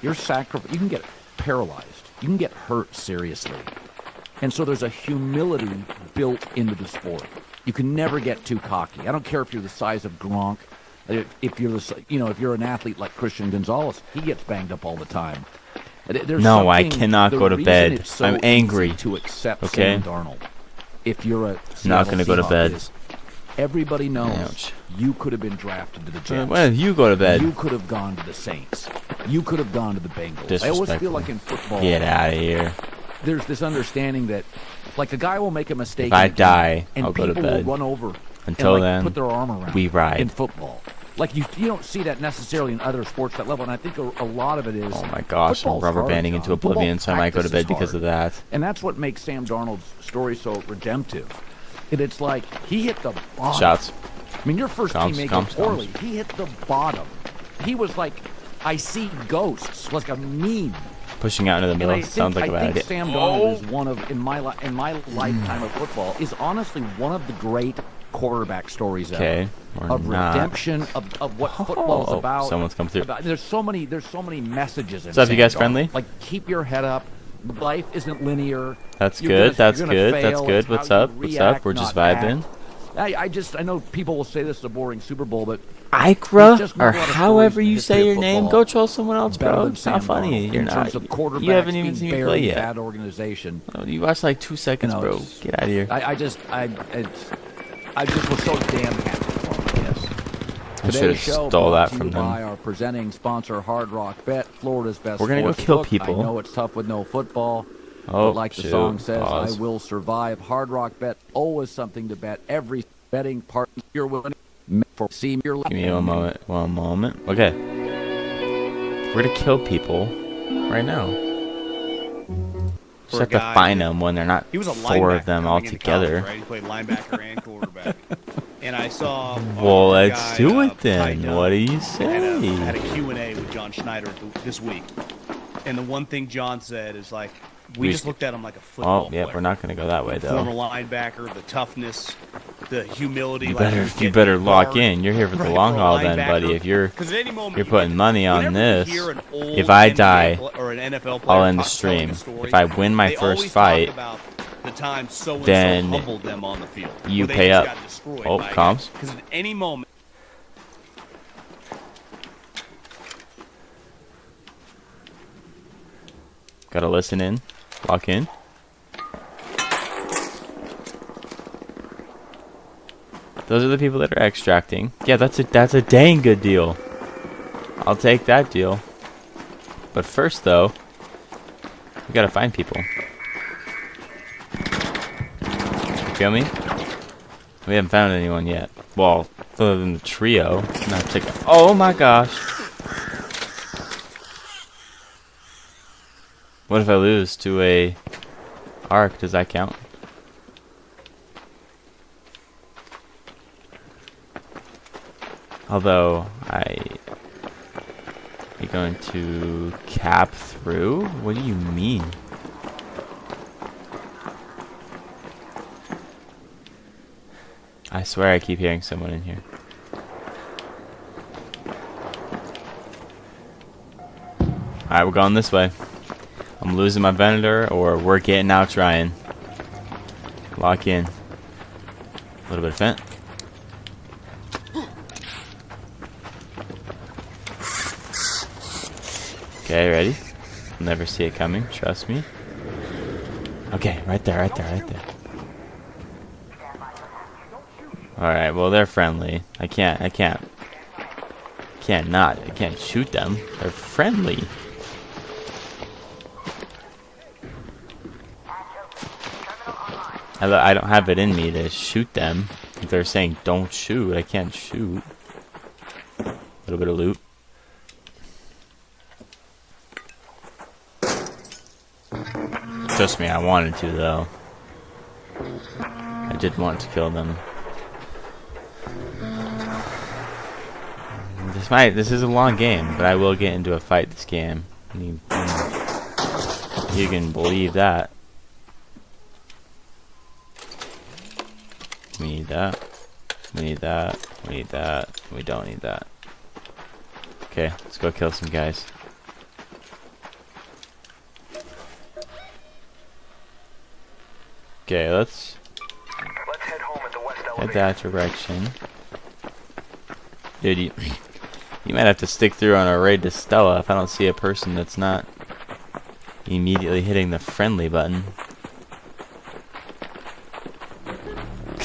[SPEAKER 1] you can get paralyzed. You can get hurt seriously. And so there's a humility built into the sport. You can never get too cocky. I don't care if you're the size of Gronk. If you're an athlete like Christian Gonzalez, he gets banged up all the time. There's
[SPEAKER 2] No, I
[SPEAKER 1] something-
[SPEAKER 2] cannot
[SPEAKER 1] the
[SPEAKER 2] go to
[SPEAKER 1] reason
[SPEAKER 2] bed.
[SPEAKER 1] it's so
[SPEAKER 2] I'm angry.
[SPEAKER 1] easy to accept
[SPEAKER 2] Okay?
[SPEAKER 1] Sam Darnold if you're a
[SPEAKER 2] Not
[SPEAKER 1] Seattle
[SPEAKER 2] gonna go to
[SPEAKER 1] Seahawk
[SPEAKER 2] bed.
[SPEAKER 1] is everybody knows
[SPEAKER 2] Ouch.
[SPEAKER 1] you could have been drafted to the Jets.
[SPEAKER 2] When did you go to bed?
[SPEAKER 1] You could have gone to the Saints. You could have gone to the Bengals. I always feel
[SPEAKER 2] Disrespectful.
[SPEAKER 1] like in football,
[SPEAKER 2] Get out of here.
[SPEAKER 1] there's this understanding that, like, a guy will make a mistake.
[SPEAKER 2] If I
[SPEAKER 1] in a game,
[SPEAKER 2] die,
[SPEAKER 1] and
[SPEAKER 2] I'll go to
[SPEAKER 1] people
[SPEAKER 2] bed.
[SPEAKER 1] will run over
[SPEAKER 2] Until
[SPEAKER 1] and, like,
[SPEAKER 2] then,
[SPEAKER 1] put their arm around
[SPEAKER 2] we
[SPEAKER 1] you
[SPEAKER 2] ride.
[SPEAKER 1] in football. Like, you don't see that necessarily in other sports that level, and I think a lot of it is.
[SPEAKER 2] Oh my gosh, I'm
[SPEAKER 1] football's
[SPEAKER 2] rubber
[SPEAKER 1] hard,
[SPEAKER 2] banding
[SPEAKER 1] John.
[SPEAKER 2] into oblivion, so I might go to
[SPEAKER 1] Football
[SPEAKER 2] bed because of
[SPEAKER 1] practice is
[SPEAKER 2] that.
[SPEAKER 1] hard. And that's what makes Sam Darnold's story so redemptive. And it's like he hit the bottom.
[SPEAKER 2] Shots.
[SPEAKER 1] I mean, your first
[SPEAKER 2] Comes,
[SPEAKER 1] team may
[SPEAKER 2] comes,
[SPEAKER 1] go poorly. He hit the bottom. He was like, I see ghosts, like a meme.
[SPEAKER 2] Pushing out into the
[SPEAKER 1] And
[SPEAKER 2] middle sounds like a bad
[SPEAKER 1] I
[SPEAKER 2] idea.
[SPEAKER 1] think Sam Darnold is one of, in my lifetime of football, is honestly one of the great quarterback stories ever.
[SPEAKER 2] Okay, we're
[SPEAKER 1] Of
[SPEAKER 2] not.
[SPEAKER 1] redemption, of what football's
[SPEAKER 2] Oh,
[SPEAKER 1] about.
[SPEAKER 2] someone's come through.
[SPEAKER 1] There's so many messages in
[SPEAKER 2] What's up, you
[SPEAKER 1] Sam
[SPEAKER 2] guys
[SPEAKER 1] Darnold.
[SPEAKER 2] friendly?
[SPEAKER 1] Like, keep your head up. Life isn't linear.
[SPEAKER 2] That's
[SPEAKER 1] You're
[SPEAKER 2] good.
[SPEAKER 1] gonna-
[SPEAKER 2] That's
[SPEAKER 1] you're gonna
[SPEAKER 2] good. That's
[SPEAKER 1] fail.
[SPEAKER 2] good.
[SPEAKER 1] It's
[SPEAKER 2] What's
[SPEAKER 1] how you
[SPEAKER 2] up? What's
[SPEAKER 1] react,
[SPEAKER 2] up? We're just
[SPEAKER 1] not act.
[SPEAKER 2] vibing.
[SPEAKER 1] I know people will say this is a boring Super Bowl, but
[SPEAKER 2] Ikra,
[SPEAKER 1] just
[SPEAKER 2] or
[SPEAKER 1] not a lot of
[SPEAKER 2] however
[SPEAKER 1] stories in
[SPEAKER 2] you
[SPEAKER 1] the
[SPEAKER 2] say
[SPEAKER 1] history
[SPEAKER 2] your
[SPEAKER 1] of
[SPEAKER 2] name,
[SPEAKER 1] football
[SPEAKER 2] go troll someone else,
[SPEAKER 1] better
[SPEAKER 2] bro.
[SPEAKER 1] than
[SPEAKER 2] It's not
[SPEAKER 1] Sam
[SPEAKER 2] funny.
[SPEAKER 1] Darnold
[SPEAKER 2] You're
[SPEAKER 1] in
[SPEAKER 2] not.
[SPEAKER 1] terms of quarterbacks
[SPEAKER 2] You haven't even
[SPEAKER 1] being
[SPEAKER 2] seen me
[SPEAKER 1] buried
[SPEAKER 2] play
[SPEAKER 1] in
[SPEAKER 2] yet.
[SPEAKER 1] bad organization.
[SPEAKER 2] Oh, you watched like 2 seconds,
[SPEAKER 1] You know,
[SPEAKER 2] bro.
[SPEAKER 1] it's-
[SPEAKER 2] Get out of here.
[SPEAKER 1] I just was so damn happy for him, I guess.
[SPEAKER 2] I should
[SPEAKER 1] Today's
[SPEAKER 2] have
[SPEAKER 1] show
[SPEAKER 2] stole
[SPEAKER 1] brought
[SPEAKER 2] that
[SPEAKER 1] to
[SPEAKER 2] from
[SPEAKER 1] you by
[SPEAKER 2] them.
[SPEAKER 1] our presenting sponsor, Hard Rock Bet, Florida's best.
[SPEAKER 2] We're gonna go
[SPEAKER 1] sports
[SPEAKER 2] kill
[SPEAKER 1] book.
[SPEAKER 2] people.
[SPEAKER 1] I know it's tough with no football.
[SPEAKER 2] Oh,
[SPEAKER 1] But like the
[SPEAKER 2] shoot.
[SPEAKER 1] song says,
[SPEAKER 2] Pause.
[SPEAKER 1] I will survive. Hard Rock Bet, always something to bet. Every betting partner you're willing for see your
[SPEAKER 2] Give me one moment. One moment. Okay. We're gonna kill people right now. Just
[SPEAKER 3] For a
[SPEAKER 2] have to
[SPEAKER 3] guy
[SPEAKER 2] find
[SPEAKER 3] that-
[SPEAKER 2] them when they're not
[SPEAKER 3] He was a
[SPEAKER 2] four
[SPEAKER 3] linebacker
[SPEAKER 2] of them
[SPEAKER 3] coming
[SPEAKER 2] all
[SPEAKER 3] into
[SPEAKER 2] together.
[SPEAKER 3] college, right? He played linebacker and quarterback. And I saw.
[SPEAKER 2] Well,
[SPEAKER 3] our
[SPEAKER 2] let's
[SPEAKER 3] guy,
[SPEAKER 2] do it
[SPEAKER 3] Ty
[SPEAKER 2] then.
[SPEAKER 3] Dunn
[SPEAKER 2] What do you
[SPEAKER 3] had
[SPEAKER 2] say?
[SPEAKER 3] a Q&A with John Schneider this week. And the one thing John said is like, we just looked at him like a football
[SPEAKER 2] Oh, yeah,
[SPEAKER 3] player.
[SPEAKER 2] we're not gonna go that way
[SPEAKER 3] Former
[SPEAKER 2] though.
[SPEAKER 3] linebacker, the toughness, the humility.
[SPEAKER 2] You
[SPEAKER 3] like,
[SPEAKER 2] better,
[SPEAKER 3] get
[SPEAKER 2] you better lock
[SPEAKER 3] guard.
[SPEAKER 2] in. You're here for the
[SPEAKER 3] Right,
[SPEAKER 2] long
[SPEAKER 3] for a
[SPEAKER 2] haul, then,
[SPEAKER 3] linebacker.
[SPEAKER 2] buddy. If you're
[SPEAKER 3] 'Cause at any moment
[SPEAKER 2] you're
[SPEAKER 3] you
[SPEAKER 2] putting
[SPEAKER 3] get-
[SPEAKER 2] money on
[SPEAKER 3] whenever
[SPEAKER 2] this,
[SPEAKER 3] you hear an old
[SPEAKER 2] if I
[SPEAKER 3] NBA
[SPEAKER 2] die,
[SPEAKER 3] or an NFL player
[SPEAKER 2] I'll end the
[SPEAKER 3] telling a
[SPEAKER 2] stream.
[SPEAKER 3] story,
[SPEAKER 2] If I win my
[SPEAKER 3] they
[SPEAKER 2] first
[SPEAKER 3] always
[SPEAKER 2] fight,
[SPEAKER 3] talk about the time so-and-so
[SPEAKER 2] then
[SPEAKER 3] humbled them on the field.
[SPEAKER 2] you
[SPEAKER 3] where they
[SPEAKER 2] pay
[SPEAKER 3] just
[SPEAKER 2] up.
[SPEAKER 3] got destroyed
[SPEAKER 2] Oh,
[SPEAKER 3] by a
[SPEAKER 2] comms.
[SPEAKER 3] guy. 'Cause at any moment.
[SPEAKER 2] Gotta listen in, lock in. Those are the people that are extracting. Yeah, that's a dang good deal. I'll take that deal. But first, though, we gotta find people. Feel me? We haven't found anyone yet. Well, other than the trio. Not chicken. Oh my gosh. What if I lose to a arc? Does that count? Although are you going to cap through? What do you mean? I swear I keep hearing someone in here. Alright, we're going this way. I'm losing my vendor, or we're getting out trying. Lock in. A little bit of fent. Okay, ready? Never see it coming, trust me. Okay, right there, right there, right there. Alright, well they're friendly. I can't shoot them. They're friendly. I don't have it in me to shoot them. If they're saying don't shoot, I can't shoot. A little bit of loot. Trust me, I wanted to though. I did want to kill them. This is a long game, but I will get into a fight this game. You can believe that. We need that. We need that. We need that. We don't need that. Okay, let's go kill some guys. Okay, let's
[SPEAKER 4] head home at the west
[SPEAKER 2] head
[SPEAKER 4] elevator.
[SPEAKER 2] that direction. Dude, you might have to stick through on a raid to Stella if I don't see a person that's not immediately hitting the friendly button.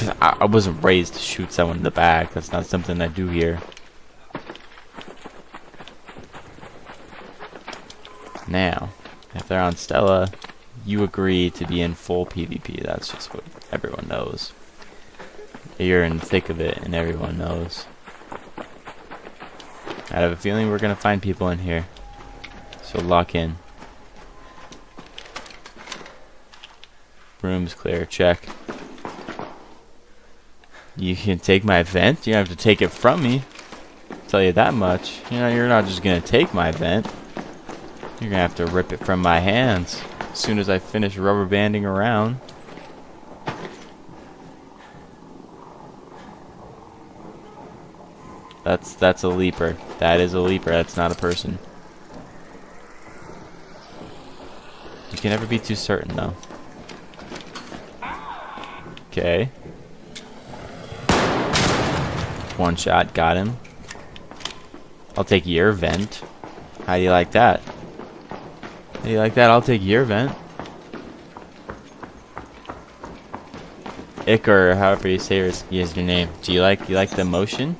[SPEAKER 2] Because I wasn't raised to shoot someone in the back. That's not something I do here. Now, if they're on Stella, you agree to be in full PvP. That's just what everyone knows. You're in the thick of it, and everyone knows. I have a feeling we're going to find people in here. So lock in. Room's clear. Check. You can take my vent. You don't have to take it from me. I'll tell you that much. You know, you're not just going to take my vent. You're going to have to rip it from my hands as soon as I finish rubber banding around. That's a leaper. That is a leaper. That's not a person. You can never be too certain, though. Okay. One shot. Got him. I'll take your vent. How do you like that? How do you like that? I'll take your vent. Ick, or however you say your name. Do you like the motion?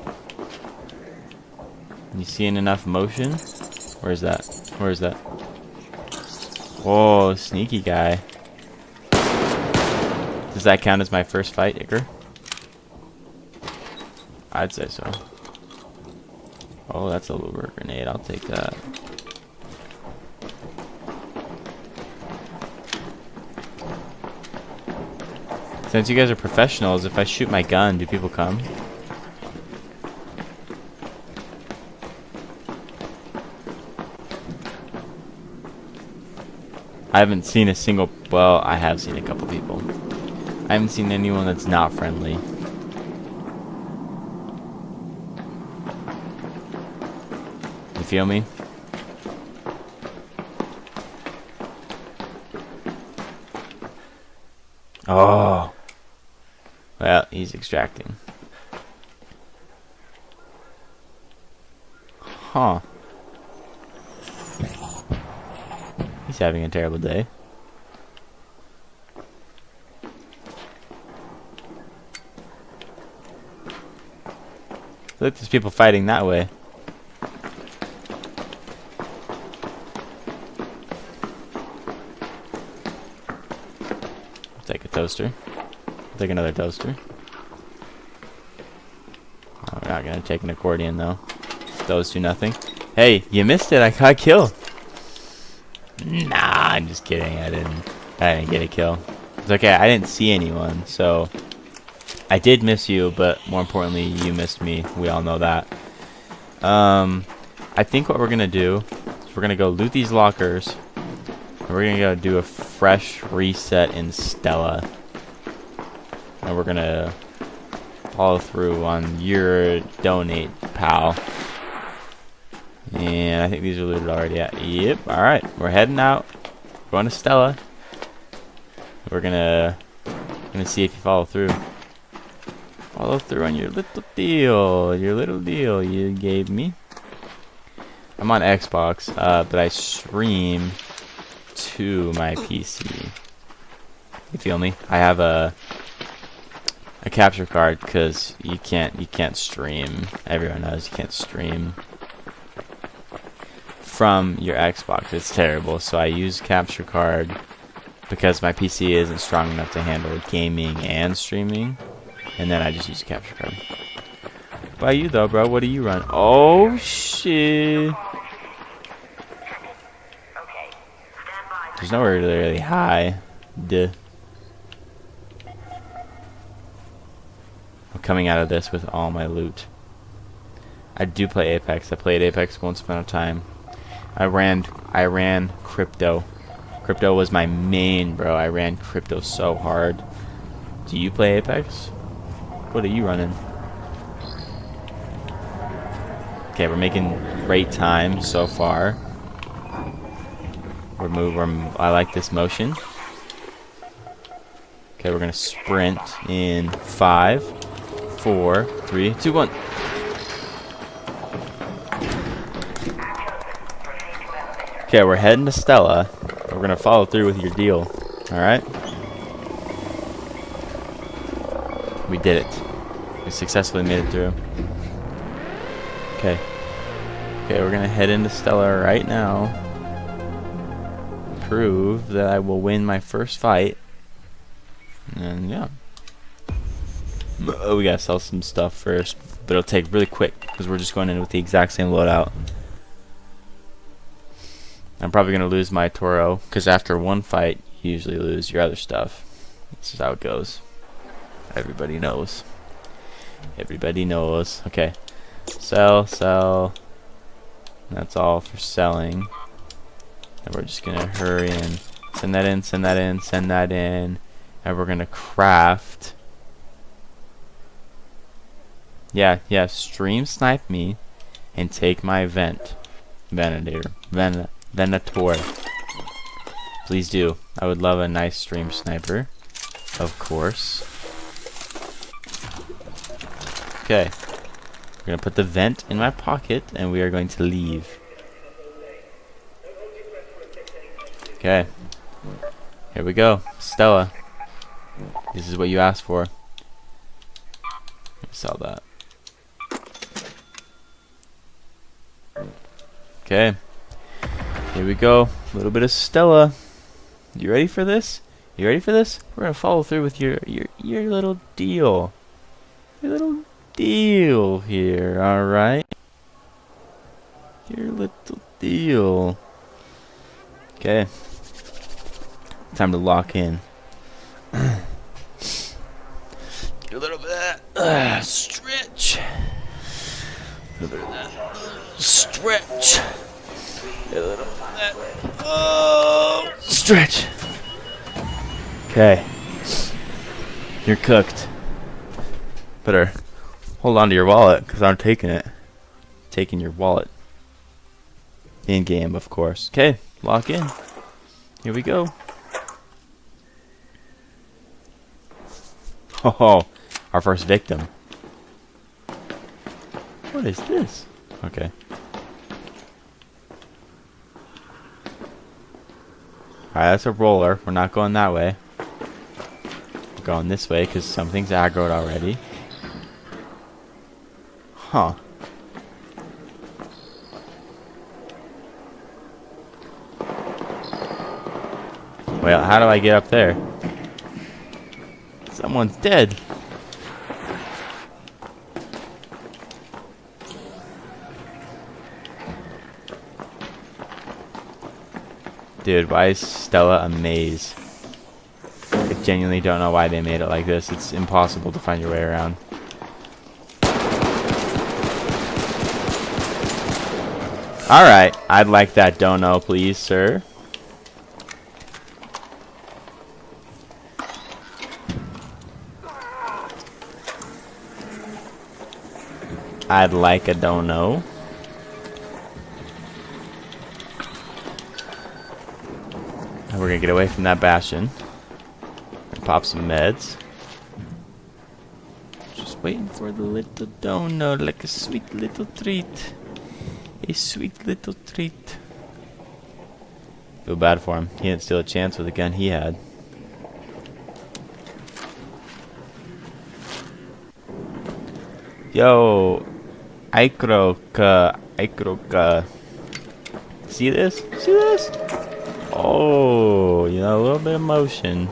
[SPEAKER 2] You seeing enough motion? Where's that? Where's that? Whoa, sneaky guy. Does that count as my first fight, Icker? I'd say so. Oh, that's a lure grenade. I'll take that. Since you guys are professionals, if I shoot my gun, do people come? I haven't seen a single... Well, I have seen a couple people. I haven't seen anyone that's not friendly. You feel me? Oh. Well, he's extracting. Huh. He's having a terrible day. Look, there's people fighting that way. I'll take a toaster. I'll take another toaster. Oh, we're not gonna take an accordion though. Those do nothing. Hey, you missed it. I got a kill. Nah, I'm just kidding. I didn't get a kill. It's okay. I didn't see anyone, so I did miss you, but more importantly, you missed me. We all know that. I think what we're gonna do is we're gonna go loot these lockers, and we're gonna go do a fresh reset in Stella, and we're gonna follow through on your donate, pal. And I think these are looted already. Yeah. Yep. All right. We're heading out. Going to Stella. We're gonna see if you follow through. Follow through on your little deal. Your little deal you gave me. I'm on Xbox, but I stream to my PC. You feel me? I have a capture card because you can't stream. Everyone knows you can't stream from your Xbox. It's terrible. So I use capture card because my PC isn't strong enough to handle gaming and streaming, and then I just use a capture card. What about you though, bro? What do you run? Oh shit! There's nowhere really high. Duh. I'm coming out of this with all my loot. I do play Apex. I played Apex once upon a time. I ran crypto. Crypto was my main, bro. I ran crypto so hard. Do you play Apex? What are you running? Okay, we're making great time so far. I like this motion. Okay, we're gonna sprint in 5, 4, 3, 2, 1. Okay, we're heading to Stella. We're gonna follow through with your deal. Alright? We did it. We successfully made it through. Okay. Okay, we're gonna head into Stella right now. Prove that I will win my first fight. And yeah. Oh, we gotta sell some stuff first, but it'll take really quick because we're just going in with the exact same loadout. I'm probably gonna lose my Toro because after one fight, you usually lose your other stuff. That's just how it goes. Everybody knows. Everybody knows. Okay. Sell, sell. That's all for selling. And we're just gonna hurry and send that in, send that in, send that in. And we're gonna craft. Yeah, stream snipe me and take my Venator. Please do. I would love a nice stream sniper. Of course. Okay. We're gonna put the vent in my pocket and we are going to leave. Okay. Here we go. Stella. This is what you asked for. Sell that. Okay. Here we go. A little bit of Stella. You ready for this? You ready for this? We're gonna follow through with your little deal. Your little deal here, alright? Your little deal. Okay. Time to lock in. Get a little bit of that stretch. A little bit of that stretch. A little bit of that stretch. Okay. You're cooked. Better hold on to your wallet because I'm taking it. Taking your wallet. In game, of course. Okay, lock in. Here we go. Oh, our first victim. What is this? Okay. Alright, that's a roller. We're not going that way. We're going this way because something's aggroed already. Huh. Well, how do I get up there? Someone's dead. Dude, why is Stella a maze? I genuinely don't know why they made it like this. It's impossible to find your way around. Alright, I'd like that dono, please, sir. I'd like a dono. And we're gonna get away from that bastion. Pop some meds. Just waiting for the little dono, like a sweet little treat. A sweet little treat. Feel bad for him. He didn't steal a chance with the gun he had. Yo, Ikroka. See this? See this? Oh, you know, a little bit of motion.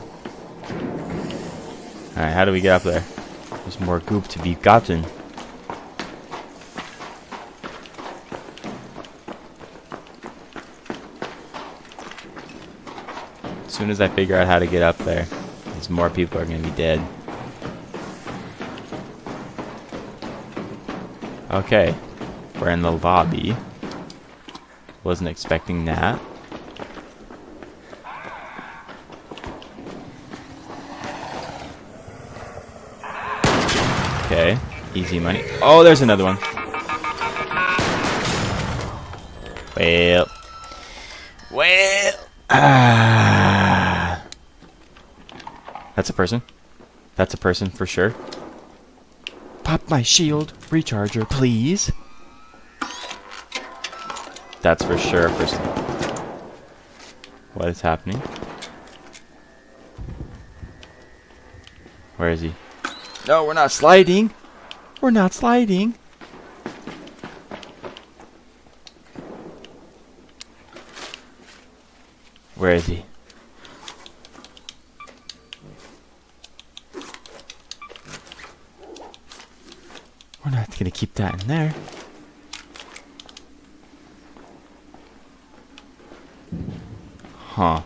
[SPEAKER 2] Alright, how do we get up there? There's more goop to be gotten. As soon as I figure out how to get up there, there's more people are going to be dead. Okay, we're in the lobby. Wasn't expecting that. Okay, easy money. Oh, there's another one. Well. That's a person. That's a person for sure. Pop my shield recharger, please. That's for sure a person. What is happening? Where is he? No, we're not sliding. We're not sliding. Where is he? We're not going to keep that in there. Huh.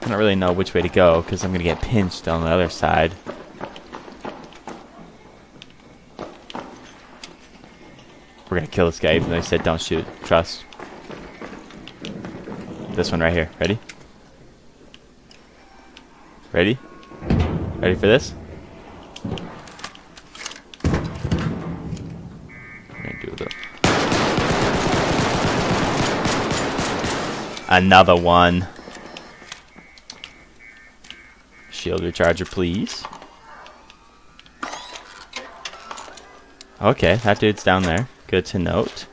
[SPEAKER 2] I don't really know which way to go because I'm going to get pinched on the other side. We're going to kill this guy even though he said don't shoot. Trust. This one right here. Ready? Ready? Ready for this? We're going to do a little. Another one. Shield recharger, please. Okay, that dude's down there. Good to note.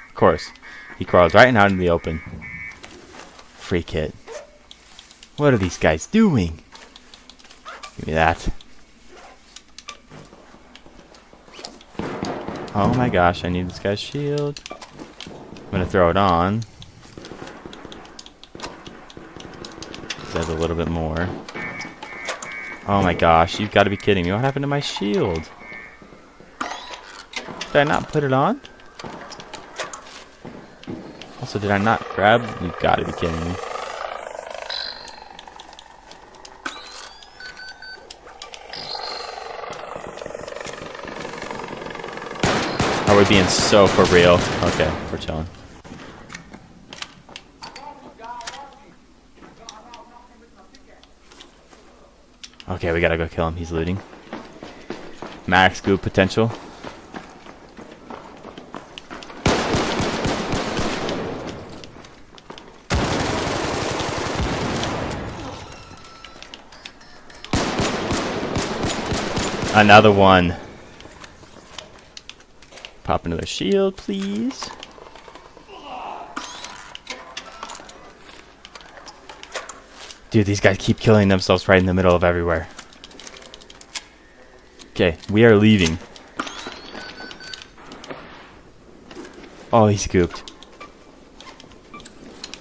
[SPEAKER 2] Of course, he crawls right out in the open. Free kit. What are these guys doing? Give me that. Oh my gosh, I need this guy's shield. I'm gonna throw it on. There's a little bit more. Oh my gosh, you've got to be kidding me. What happened to my shield? Did I not put it on? Also, did I not grab? You've got to be kidding me. Are we being so for real? Okay, we're chilling. Okay, we gotta go kill him. He's looting. Max goop potential. Another one. Pop another shield, please. Dude, these guys keep killing themselves right in the middle of everywhere. Okay, we are leaving. Oh, he scooped.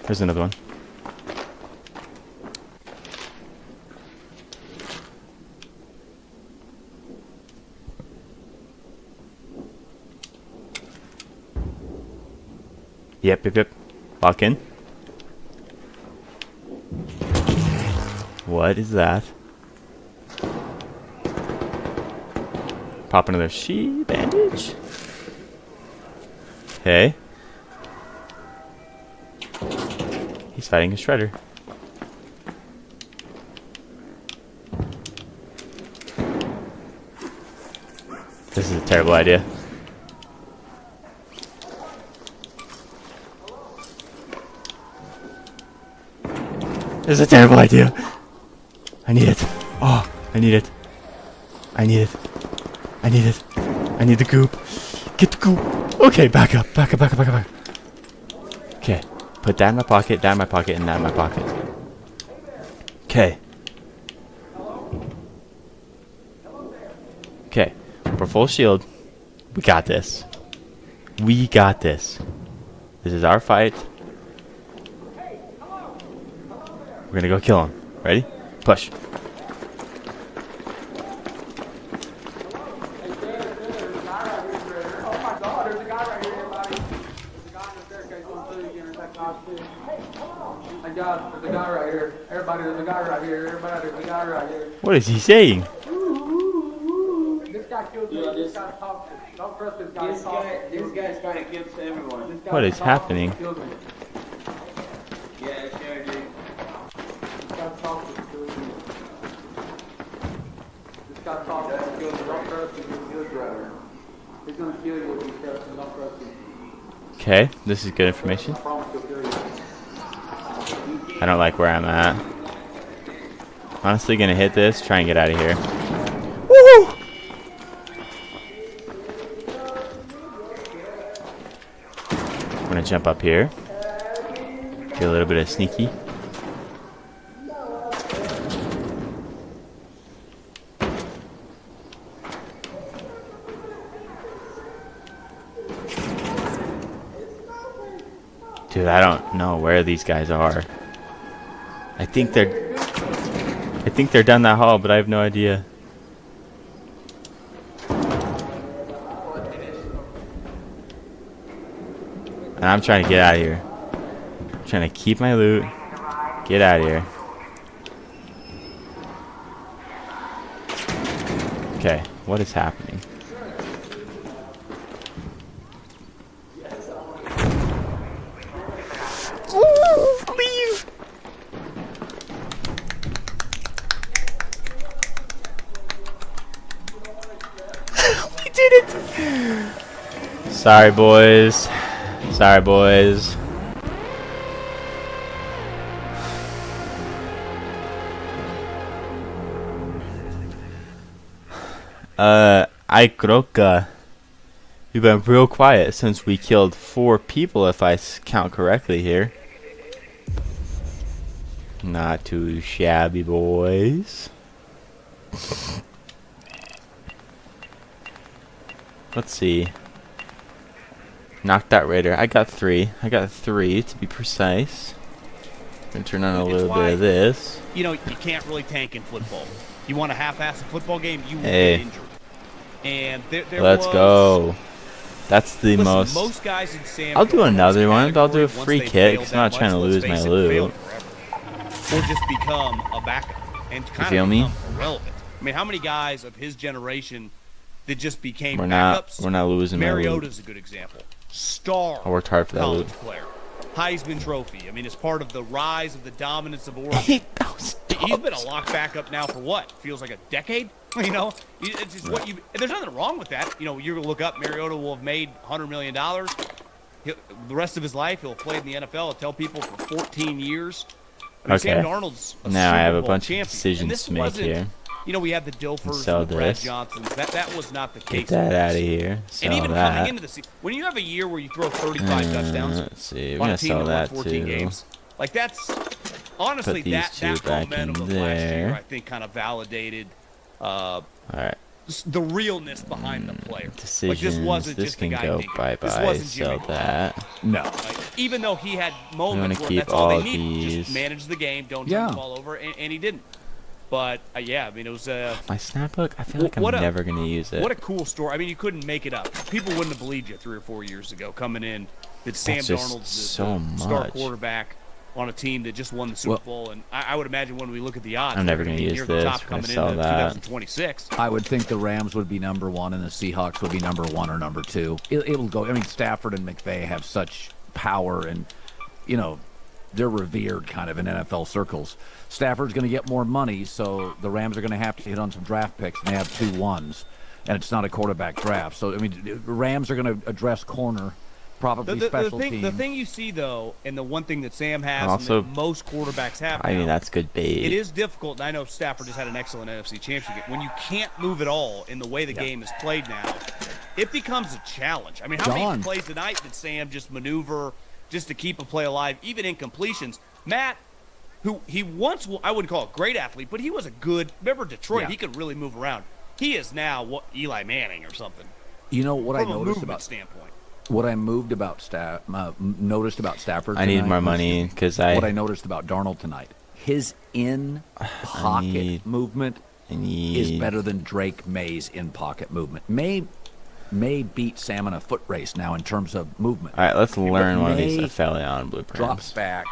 [SPEAKER 2] There's another one. Yep. Lock in. What is that? Pop another bandage. Okay. He's fighting a shredder. This is a terrible idea. This is a terrible idea. I need it. Oh, I need it. I need it. I need it. I need the goop. Get the goop. Okay, back up. Okay, put that in my pocket, that in my pocket, and that in my pocket. Okay. Okay, we're full shield. We got this. We got this. This is our fight. We're gonna go kill him. Ready? Push.
[SPEAKER 5] There's a guy right here. Everybody, there's a guy right here. Everybody, there's a guy right here.
[SPEAKER 2] What is he saying?
[SPEAKER 5] This guy killed me. This guy's talking. Don't trust this guy.
[SPEAKER 6] This guy's trying to kill everyone.
[SPEAKER 2] What is happening?
[SPEAKER 6] Yeah, sure, dude.
[SPEAKER 5] This guy's talking. This guy's talking. Don't trust him. He's a good driver. He's gonna kill you if you trust him. Don't trust him.
[SPEAKER 2] Okay, this is good information.
[SPEAKER 5] I promise he'll kill you.
[SPEAKER 2] I don't like where I'm at. Honestly, gonna hit this, try and get out of here. Woo! I'm gonna jump up here. Get a little bit of sneaky. Dude, I don't know where these guys are. I think they're down that hall, but I have no idea. And I'm trying to get out of here. I'm trying to keep my loot. Get out of here. Okay, what is happening? Ooh, leave! We did it! Sorry, boys. Sorry, boys. I Kroka. You've been real quiet since we killed 4 people, if I count correctly here. Not too shabby, boys. Let's see. Knocked out Raider. I got 3. I got 3 to be precise. Gonna turn on a little bit of this.
[SPEAKER 3] You know, you can't really tank in football. You want to half-ass a football game, you will
[SPEAKER 2] Hey.
[SPEAKER 3] get injured. And there
[SPEAKER 2] Let's
[SPEAKER 3] was,
[SPEAKER 2] go. That's the
[SPEAKER 3] listen,
[SPEAKER 2] most.
[SPEAKER 3] guys in Sam
[SPEAKER 2] I'll do
[SPEAKER 3] Darnold's
[SPEAKER 2] another one. I'll do a
[SPEAKER 3] category,
[SPEAKER 2] free
[SPEAKER 3] once they
[SPEAKER 2] kick.
[SPEAKER 3] failed
[SPEAKER 2] 'Cause I'm not
[SPEAKER 3] that
[SPEAKER 2] trying to
[SPEAKER 3] much, let's
[SPEAKER 2] lose my
[SPEAKER 3] face it,
[SPEAKER 2] loot.
[SPEAKER 3] failed forever. Or just become a backup and kind
[SPEAKER 2] feel
[SPEAKER 3] of
[SPEAKER 2] me?
[SPEAKER 3] become irrelevant. I mean, how many guys of his generation that just became
[SPEAKER 2] We're
[SPEAKER 3] backups?
[SPEAKER 2] not losing my loot.
[SPEAKER 3] Mariota's a good example. Star
[SPEAKER 2] I worked hard for that
[SPEAKER 3] college
[SPEAKER 2] loot.
[SPEAKER 3] player. Heisman Trophy. I mean, it's part of the rise of the dominance of Oregon. He's been a lock backup now for what? Feels like a decade? You know? It's just what you. And there's nothing wrong with that. You know, you're going to look up, Mariota will have made $100 million. The rest of his life, he'll play in the NFL. He'll tell people for 14 years. I mean, Sam
[SPEAKER 2] Okay.
[SPEAKER 3] Darnold's a
[SPEAKER 2] Now I have a
[SPEAKER 3] Super Bowl
[SPEAKER 2] bunch of
[SPEAKER 3] champion.
[SPEAKER 2] decisions
[SPEAKER 3] And this
[SPEAKER 2] to make
[SPEAKER 3] wasn't-
[SPEAKER 2] here.
[SPEAKER 3] You know, we had the Dilfers
[SPEAKER 2] Sell
[SPEAKER 3] and the Brad
[SPEAKER 2] this.
[SPEAKER 3] Johnsons. That was not the case.
[SPEAKER 2] Get that
[SPEAKER 3] with
[SPEAKER 2] out of
[SPEAKER 3] this.
[SPEAKER 2] here.
[SPEAKER 3] And
[SPEAKER 2] Sell
[SPEAKER 3] even coming
[SPEAKER 2] that.
[SPEAKER 3] into the season, when you have a year where you throw 35 touchdowns
[SPEAKER 2] Let's see. We're
[SPEAKER 3] on
[SPEAKER 2] gonna
[SPEAKER 3] a team
[SPEAKER 2] sell
[SPEAKER 3] that won
[SPEAKER 2] that
[SPEAKER 3] 14
[SPEAKER 2] too.
[SPEAKER 3] games, like that's honestly
[SPEAKER 2] Put these
[SPEAKER 3] that
[SPEAKER 2] two back
[SPEAKER 3] momentum
[SPEAKER 2] in
[SPEAKER 3] of last year,
[SPEAKER 2] there.
[SPEAKER 3] I think, kind of validated
[SPEAKER 2] All right.
[SPEAKER 3] the realness behind the player.
[SPEAKER 2] Decisions.
[SPEAKER 3] Like this wasn't
[SPEAKER 2] This
[SPEAKER 3] just
[SPEAKER 2] can
[SPEAKER 3] a guy
[SPEAKER 2] go
[SPEAKER 3] thinking.
[SPEAKER 2] bye
[SPEAKER 3] This
[SPEAKER 2] bye.
[SPEAKER 3] wasn't
[SPEAKER 2] Sell
[SPEAKER 3] Jimmy
[SPEAKER 2] that.
[SPEAKER 1] No.
[SPEAKER 3] Like, even though he had moments where
[SPEAKER 2] keep
[SPEAKER 3] that's all
[SPEAKER 2] all
[SPEAKER 3] they needed,
[SPEAKER 2] these.
[SPEAKER 3] just manage the game, don't turn
[SPEAKER 1] Yeah.
[SPEAKER 3] the ball over, and he didn't. But yeah, I mean, it was
[SPEAKER 2] My snap book. I feel like I'm
[SPEAKER 3] What a-
[SPEAKER 2] never gonna use it.
[SPEAKER 3] what a cool story. I mean, you couldn't make it up. People wouldn't have believed you 3 or 4 years ago coming in that Sam
[SPEAKER 2] That's just
[SPEAKER 3] Darnold's
[SPEAKER 2] so
[SPEAKER 3] the star
[SPEAKER 2] much.
[SPEAKER 3] quarterback on a team that just won the Super Bowl. And I would imagine when we look at the odds,
[SPEAKER 2] I'm never
[SPEAKER 3] they're
[SPEAKER 2] gonna
[SPEAKER 3] be
[SPEAKER 2] use
[SPEAKER 3] near the
[SPEAKER 2] this.
[SPEAKER 3] top
[SPEAKER 2] We're gonna
[SPEAKER 3] coming
[SPEAKER 2] sell
[SPEAKER 3] into
[SPEAKER 2] that.
[SPEAKER 3] 2026.
[SPEAKER 1] I would think the Rams would be number 1 and the Seahawks would be number 1 or number 2. It'll go. I mean, Stafford and McVay have such power, and you know, they're revered kind of in NFL circles. Stafford's going to get more money, so the Rams are going to have to hit on some draft picks, and they have 2 1s, and it's not a quarterback draft. So I mean, the Rams are going to address corner, probably special teams.
[SPEAKER 3] The thing you see though, and the one thing that Sam has,
[SPEAKER 2] Also,
[SPEAKER 3] and that most quarterbacks have,
[SPEAKER 2] I mean,
[SPEAKER 3] now,
[SPEAKER 2] that's good bait.
[SPEAKER 3] it is difficult, and I know Stafford just had an excellent NFC Championship game. When you can't move at all in the way the game is played now, it becomes a challenge. I mean, how
[SPEAKER 1] John.
[SPEAKER 3] many plays tonight did Sam just maneuver just to keep a play alive, even incompletions? Matt, who he once, I wouldn't call a great athlete, but he was a good, remember Detroit,
[SPEAKER 1] Yeah.
[SPEAKER 3] he could really move around. He is now what Eli Manning or something
[SPEAKER 1] You know what I
[SPEAKER 3] from a
[SPEAKER 1] noticed
[SPEAKER 3] movement
[SPEAKER 1] about
[SPEAKER 3] standpoint.
[SPEAKER 1] what I moved about noticed about Stafford.
[SPEAKER 2] I need
[SPEAKER 1] tonight
[SPEAKER 2] more
[SPEAKER 1] was
[SPEAKER 2] money because
[SPEAKER 1] what I noticed about Darnold tonight. His in pocket
[SPEAKER 2] need-
[SPEAKER 1] movement
[SPEAKER 2] I
[SPEAKER 1] is
[SPEAKER 2] need.
[SPEAKER 1] better than Drake May's in pocket movement. May beat Sam in a foot race now in terms of movement.
[SPEAKER 2] All right, let's learn one of these
[SPEAKER 1] May
[SPEAKER 2] Aphelion blueprints.
[SPEAKER 1] Drops back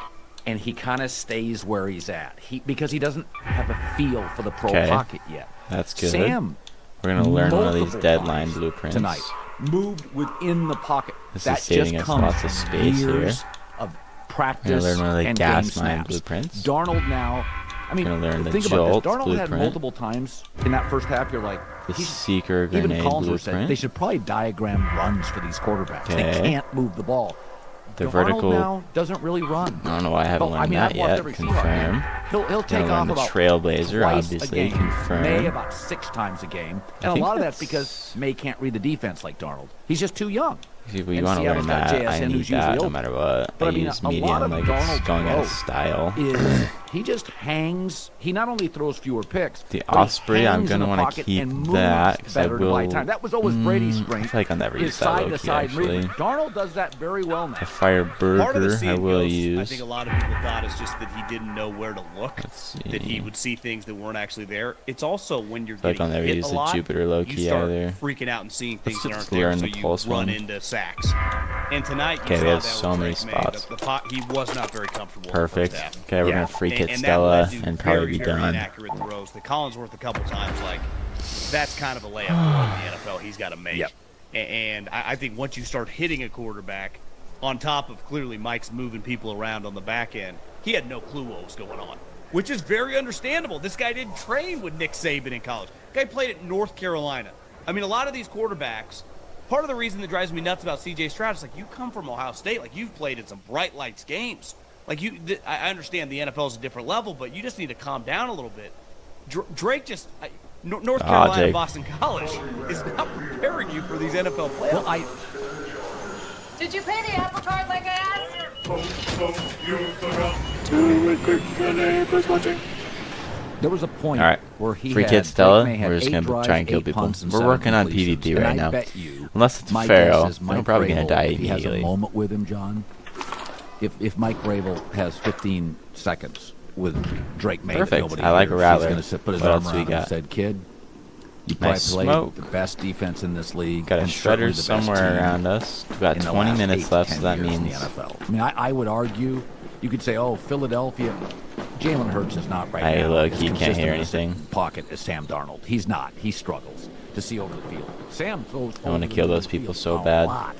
[SPEAKER 1] and he kind of stays where he's at. Because he doesn't have a feel for the pro
[SPEAKER 2] Okay.
[SPEAKER 1] pocket yet.
[SPEAKER 2] That's good.
[SPEAKER 1] Sam
[SPEAKER 2] We're gonna learn one of these
[SPEAKER 1] multiple
[SPEAKER 2] deadline
[SPEAKER 1] times
[SPEAKER 2] blueprints
[SPEAKER 1] tonight moved within the pocket.
[SPEAKER 2] This is
[SPEAKER 1] that
[SPEAKER 2] saving
[SPEAKER 1] just
[SPEAKER 2] us
[SPEAKER 1] comes
[SPEAKER 2] lots of
[SPEAKER 1] from
[SPEAKER 2] space here.
[SPEAKER 1] years of practice
[SPEAKER 2] learn one of the
[SPEAKER 1] and
[SPEAKER 2] gas
[SPEAKER 1] game
[SPEAKER 2] mine
[SPEAKER 1] snaps.
[SPEAKER 2] blueprints.
[SPEAKER 1] Darnold now. I mean,
[SPEAKER 2] Gonna learn the
[SPEAKER 1] think about
[SPEAKER 2] jolt
[SPEAKER 1] this. Darnold had
[SPEAKER 2] blueprint.
[SPEAKER 1] multiple times in that first half. You're like,
[SPEAKER 2] The
[SPEAKER 1] he's,
[SPEAKER 2] seeker
[SPEAKER 1] even
[SPEAKER 2] grenade
[SPEAKER 1] Collinsworth said
[SPEAKER 2] blueprint.
[SPEAKER 1] they should probably diagram runs for these quarterbacks. They
[SPEAKER 2] Okay.
[SPEAKER 1] can't move the ball.
[SPEAKER 2] The
[SPEAKER 1] Darnold
[SPEAKER 2] vertical.
[SPEAKER 1] now doesn't really run.
[SPEAKER 2] I don't know why I haven't
[SPEAKER 1] Oh,
[SPEAKER 2] learned
[SPEAKER 1] I've
[SPEAKER 2] that
[SPEAKER 1] watched
[SPEAKER 2] yet.
[SPEAKER 1] every Seahawks game.
[SPEAKER 2] Confirm.
[SPEAKER 1] He'll take
[SPEAKER 2] Gonna learn
[SPEAKER 1] off
[SPEAKER 2] the
[SPEAKER 1] about
[SPEAKER 2] Trailblazer,
[SPEAKER 1] twice
[SPEAKER 2] obviously.
[SPEAKER 1] a game.
[SPEAKER 2] Confirm.
[SPEAKER 1] May about 6 times a game, and a
[SPEAKER 2] think
[SPEAKER 1] lot of that's
[SPEAKER 2] that's-
[SPEAKER 1] because May can't read the defense like Darnold. He's just too young.
[SPEAKER 2] If you
[SPEAKER 1] And
[SPEAKER 2] want to
[SPEAKER 1] Seattle's
[SPEAKER 2] learn
[SPEAKER 1] got
[SPEAKER 2] that, I
[SPEAKER 1] JSN,
[SPEAKER 2] need
[SPEAKER 1] who's usually
[SPEAKER 2] that no
[SPEAKER 1] open.
[SPEAKER 2] matter what.
[SPEAKER 1] But
[SPEAKER 2] I
[SPEAKER 1] I mean,
[SPEAKER 2] use
[SPEAKER 1] a lot
[SPEAKER 2] medium
[SPEAKER 1] of
[SPEAKER 2] like it's
[SPEAKER 1] Darnold's
[SPEAKER 2] going out of
[SPEAKER 1] growth
[SPEAKER 2] style.
[SPEAKER 1] is he just hangs. He not only throws fewer picks,
[SPEAKER 2] The
[SPEAKER 1] but he
[SPEAKER 2] Osprey, I'm
[SPEAKER 1] hangs in
[SPEAKER 2] gonna
[SPEAKER 1] the
[SPEAKER 2] wanna
[SPEAKER 1] pocket
[SPEAKER 2] keep
[SPEAKER 1] and moves
[SPEAKER 2] that, 'cause I
[SPEAKER 1] better to buy
[SPEAKER 2] will-
[SPEAKER 1] time. That was always Brady's
[SPEAKER 2] I
[SPEAKER 1] strength.
[SPEAKER 2] feel like I'll never
[SPEAKER 1] his
[SPEAKER 2] use that
[SPEAKER 1] side to
[SPEAKER 2] low-key,
[SPEAKER 1] side movement.
[SPEAKER 2] actually.
[SPEAKER 1] Darnold does that very well now.
[SPEAKER 2] The Fire
[SPEAKER 3] Part of the
[SPEAKER 2] Burger I
[SPEAKER 3] seeing
[SPEAKER 2] will
[SPEAKER 3] ghosts, I
[SPEAKER 2] use.
[SPEAKER 3] think a lot of people thought is just that he didn't know where to look.
[SPEAKER 2] Let's
[SPEAKER 3] That he
[SPEAKER 2] see.
[SPEAKER 3] would see things that weren't actually there. It's also when you're
[SPEAKER 2] feel like
[SPEAKER 3] getting
[SPEAKER 2] I'll never
[SPEAKER 3] hit
[SPEAKER 2] use
[SPEAKER 3] a
[SPEAKER 2] the
[SPEAKER 3] lot,
[SPEAKER 2] Jupiter low-key
[SPEAKER 3] you start
[SPEAKER 2] either.
[SPEAKER 3] freaking out and seeing things that
[SPEAKER 2] just
[SPEAKER 3] aren't there,
[SPEAKER 2] learn
[SPEAKER 3] so
[SPEAKER 2] the
[SPEAKER 3] you
[SPEAKER 2] pulse
[SPEAKER 3] run
[SPEAKER 2] one.
[SPEAKER 3] into sacks. And tonight,
[SPEAKER 2] Okay,
[SPEAKER 3] you
[SPEAKER 2] we
[SPEAKER 3] saw
[SPEAKER 2] have
[SPEAKER 3] that
[SPEAKER 2] so
[SPEAKER 3] with
[SPEAKER 2] many
[SPEAKER 3] Drake May.
[SPEAKER 2] spots.
[SPEAKER 3] The pot, he was not very comfortable. in the
[SPEAKER 2] Perfect.
[SPEAKER 3] first half.
[SPEAKER 2] Okay, we're
[SPEAKER 1] Yeah.
[SPEAKER 2] gonna free kit
[SPEAKER 3] And that
[SPEAKER 2] Stella
[SPEAKER 3] led to
[SPEAKER 2] and probably
[SPEAKER 3] very,
[SPEAKER 2] be
[SPEAKER 3] very
[SPEAKER 2] done.
[SPEAKER 3] inaccurate throws. The Collinsworth a couple times, like that's kind of a layup for the NFL. He's got to make.
[SPEAKER 1] Yep.
[SPEAKER 3] And I think once you start hitting a quarterback, on top of clearly Mike's moving people around on the back end, he had no clue what was going on, which is very understandable. This guy didn't train with Nick Saban in college. Guy played at North Carolina. I mean, a lot of these quarterbacks. Part of the reason that drives me nuts about C.J. Stroud is like you come from Ohio State, like you've played in some bright lights games. Like I understand the NFL is a different level, but you just need to calm down a little bit. Drake just North Carolina,
[SPEAKER 2] Jake.
[SPEAKER 3] Boston College is not preparing you for these NFL playoffs.
[SPEAKER 1] Well,
[SPEAKER 7] Did you pay the Apple Card like I asked?
[SPEAKER 1] there was a point
[SPEAKER 2] Alright.
[SPEAKER 1] where he
[SPEAKER 2] Free
[SPEAKER 1] had
[SPEAKER 2] kid Stella.
[SPEAKER 1] Drake May had
[SPEAKER 2] We're just
[SPEAKER 1] 8
[SPEAKER 2] gonna
[SPEAKER 1] drives,
[SPEAKER 2] try and kill
[SPEAKER 1] 8
[SPEAKER 2] people.
[SPEAKER 1] punts, and
[SPEAKER 2] We're
[SPEAKER 1] 7
[SPEAKER 2] working on
[SPEAKER 1] completions.
[SPEAKER 2] PvP
[SPEAKER 1] And
[SPEAKER 2] right
[SPEAKER 1] I
[SPEAKER 2] now.
[SPEAKER 1] bet you,
[SPEAKER 2] Unless it's
[SPEAKER 1] my
[SPEAKER 2] Pharaoh,
[SPEAKER 1] guess is
[SPEAKER 2] then
[SPEAKER 1] Mike
[SPEAKER 2] we're probably gonna
[SPEAKER 1] Vrabel,
[SPEAKER 2] die
[SPEAKER 1] if he has
[SPEAKER 2] immediately.
[SPEAKER 1] a moment with him, John. If Mike Vrabel has 15 seconds with Drake May, that
[SPEAKER 2] Perfect.
[SPEAKER 1] nobody
[SPEAKER 2] I like a
[SPEAKER 1] hears,
[SPEAKER 2] Rattler.
[SPEAKER 1] he's going to put his
[SPEAKER 2] What
[SPEAKER 1] arm
[SPEAKER 2] else we
[SPEAKER 1] around him and
[SPEAKER 2] got?
[SPEAKER 1] said, "Kid, you probably
[SPEAKER 2] Nice
[SPEAKER 1] played
[SPEAKER 2] smoke.
[SPEAKER 1] the best defense in this league.
[SPEAKER 2] Got a
[SPEAKER 1] and certainly
[SPEAKER 2] shredder
[SPEAKER 1] the best
[SPEAKER 2] somewhere
[SPEAKER 1] team
[SPEAKER 2] around us. We've got
[SPEAKER 1] in the
[SPEAKER 2] 20
[SPEAKER 1] last
[SPEAKER 2] minutes
[SPEAKER 1] 8 to
[SPEAKER 2] left,
[SPEAKER 1] 10
[SPEAKER 2] so that
[SPEAKER 1] years in the
[SPEAKER 2] means
[SPEAKER 1] NFL. I mean, I would argue you could say, oh, Philadelphia, Jalen Hurts is not right
[SPEAKER 2] Hey,
[SPEAKER 1] now.
[SPEAKER 2] look,
[SPEAKER 1] as
[SPEAKER 2] he can't
[SPEAKER 1] consistent
[SPEAKER 2] hear
[SPEAKER 1] in the
[SPEAKER 2] anything.
[SPEAKER 1] pocket as Sam Darnold. He's not. He struggles to see over the field. Sam throws
[SPEAKER 2] I wanna
[SPEAKER 1] over
[SPEAKER 2] kill
[SPEAKER 1] the
[SPEAKER 2] those people
[SPEAKER 1] field
[SPEAKER 2] so
[SPEAKER 1] a
[SPEAKER 2] bad.
[SPEAKER 1] lot.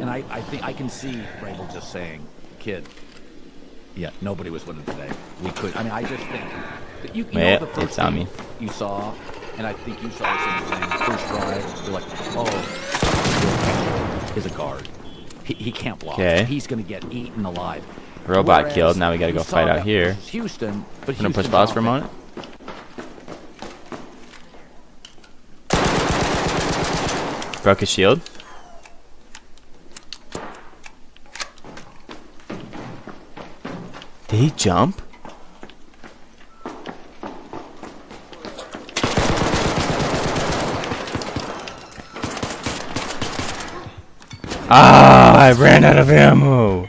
[SPEAKER 1] And I think I can see Vrabel just saying, kid, yeah, nobody was winning today. We could. I mean, I just think that you
[SPEAKER 2] Yeah,
[SPEAKER 1] know the first
[SPEAKER 2] it's on
[SPEAKER 1] thing
[SPEAKER 2] me.
[SPEAKER 1] you saw, and I think you saw the same thing. First drive, you're like, oh, is a guard. He can't block.
[SPEAKER 2] 'Kay.
[SPEAKER 1] He's going to get eaten alive.
[SPEAKER 2] Robot
[SPEAKER 1] Whereas
[SPEAKER 2] killed. Now we gotta
[SPEAKER 1] you
[SPEAKER 2] go
[SPEAKER 1] saw
[SPEAKER 2] fight out
[SPEAKER 1] that
[SPEAKER 2] here.
[SPEAKER 1] versus Houston, but
[SPEAKER 2] I'm gonna push
[SPEAKER 1] Houston's
[SPEAKER 2] pause for a
[SPEAKER 1] offense-
[SPEAKER 2] moment. Broke his shield. Did he jump? Ah, I ran out of ammo.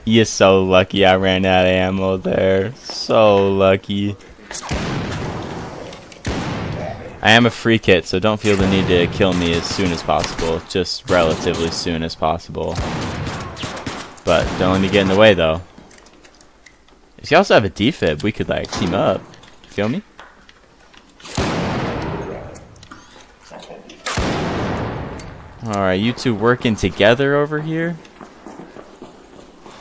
[SPEAKER 2] You're so lucky I ran out of ammo there. So lucky. I am a free kit, so don't feel the need to kill me as soon as possible. Just relatively soon as possible. But don't let me get in the way, though. If you also have a defib, we could, like, team up. Feel me? Alright, you two working together over here?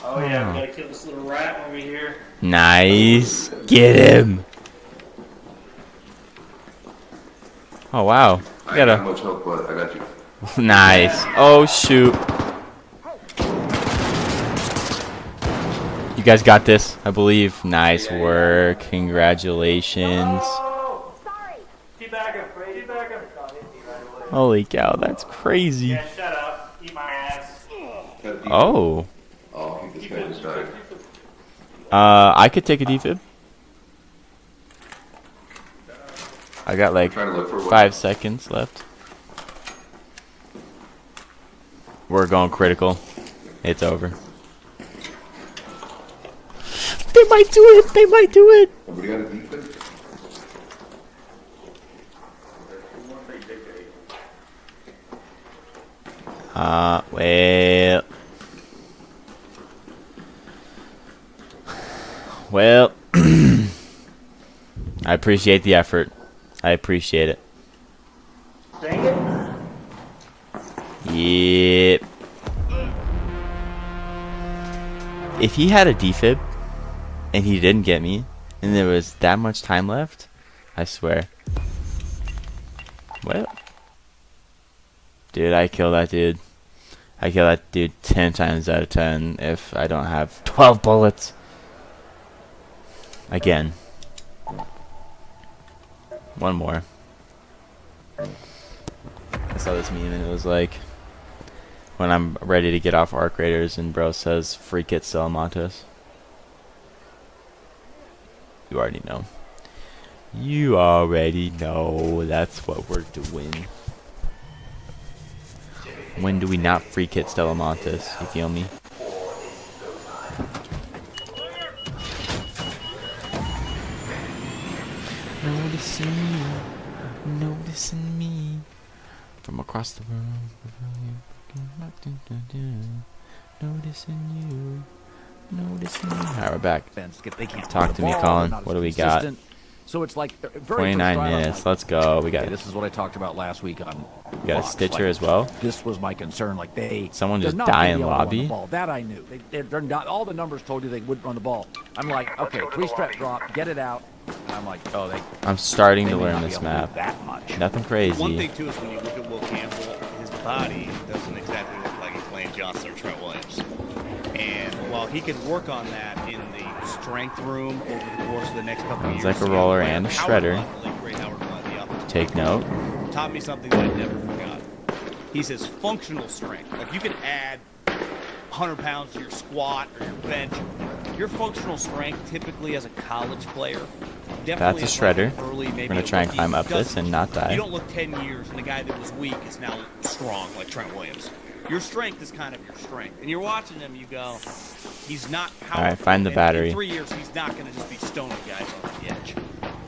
[SPEAKER 6] Oh yeah, we gotta kill this little rat over here.
[SPEAKER 2] Nice. Get him. Oh, wow.
[SPEAKER 8] I
[SPEAKER 2] We
[SPEAKER 8] ain't
[SPEAKER 2] got
[SPEAKER 8] got much help, but I got you.
[SPEAKER 2] a... Nice. Oh, shoot. You guys got this, I believe. Nice work. Congratulations.
[SPEAKER 6] Oh! Teabag him, teabag him.
[SPEAKER 2] Holy cow, that's crazy.
[SPEAKER 6] Yeah, shut up. Eat my ass.
[SPEAKER 2] Oh.
[SPEAKER 8] Oh, I think this guy just died.
[SPEAKER 2] I could take a defib. I got like
[SPEAKER 8] Trying to look for one.
[SPEAKER 2] 5 seconds left. We're going critical. It's over. They might do it. They might do it.
[SPEAKER 8] Nobody got a defense?
[SPEAKER 2] Well. Well. I appreciate the effort. I appreciate it.
[SPEAKER 6] Dang it.
[SPEAKER 2] Yep. If he had a defib and he didn't get me and there was that much time left, I swear. Well. Dude, I kill that dude. I kill that dude 10 times out of 10 if I don't have 12 bullets. Again. One more. I saw this meme and it was like, when I'm ready to get off Arc Raiders and bro says free kit Salamantes. You already know. You already know that's what we're doing. When do we not free kit Stellamontes? You feel me? Noticing you, noticing me from across the room. Noticing you, noticing me. Alright, we're back.
[SPEAKER 1] They can't
[SPEAKER 2] Talk
[SPEAKER 1] move
[SPEAKER 2] to
[SPEAKER 1] the
[SPEAKER 2] me,
[SPEAKER 1] ball,
[SPEAKER 2] Colin.
[SPEAKER 1] they're not
[SPEAKER 2] What
[SPEAKER 1] as
[SPEAKER 2] do we got?
[SPEAKER 1] consistent. So it's like very
[SPEAKER 2] 29
[SPEAKER 1] first drive, I'm
[SPEAKER 2] minutes.
[SPEAKER 1] like,
[SPEAKER 2] Let's go. We got
[SPEAKER 1] okay, this is what I talked about last week on.
[SPEAKER 2] we got a
[SPEAKER 1] Fox.
[SPEAKER 2] Stitcher
[SPEAKER 1] Like,
[SPEAKER 2] as well.
[SPEAKER 1] This was my concern. Like
[SPEAKER 2] Someone
[SPEAKER 1] they're
[SPEAKER 2] just
[SPEAKER 1] not
[SPEAKER 2] die
[SPEAKER 1] gonna
[SPEAKER 2] in
[SPEAKER 1] be able to run the
[SPEAKER 2] lobby?
[SPEAKER 1] ball. That I knew. They're not. All the numbers told you they wouldn't run the ball. I'm like, okay, 3-step drop, get it out. And I'm like, oh,
[SPEAKER 2] I'm starting
[SPEAKER 1] they
[SPEAKER 2] to
[SPEAKER 1] may
[SPEAKER 2] learn
[SPEAKER 1] not be
[SPEAKER 2] this
[SPEAKER 1] able to do
[SPEAKER 2] map.
[SPEAKER 1] that much.
[SPEAKER 2] Nothing
[SPEAKER 3] One
[SPEAKER 2] crazy.
[SPEAKER 3] thing too is when you look at Will Campbell, his body doesn't exactly look like he's playing Jocelyn or Trent Williams. And while he could work on that in the strength room over the course of the next couple of
[SPEAKER 2] Sounds
[SPEAKER 3] years,
[SPEAKER 2] like a roller and a shredder. Take note.
[SPEAKER 3] Taught me something that I never forgot. He says functional strength. Like you can add 100 pounds to your squat or your bench. Your functional strength, typically as a college player, definitely
[SPEAKER 2] That's a
[SPEAKER 3] is like
[SPEAKER 2] shredder.
[SPEAKER 3] early, maybe
[SPEAKER 2] We're gonna try and
[SPEAKER 3] rookie.
[SPEAKER 2] climb up
[SPEAKER 3] Doesn't-
[SPEAKER 2] this and not die.
[SPEAKER 3] You don't look 10 years and the guy that was weak is now strong like Trent Williams. Your strength is kind of your strength. And you're watching him, you go, he's not powerful.
[SPEAKER 2] Alright, find the
[SPEAKER 3] And
[SPEAKER 2] battery.
[SPEAKER 3] In 3 years, he's not going to just be stoning guys off the edge.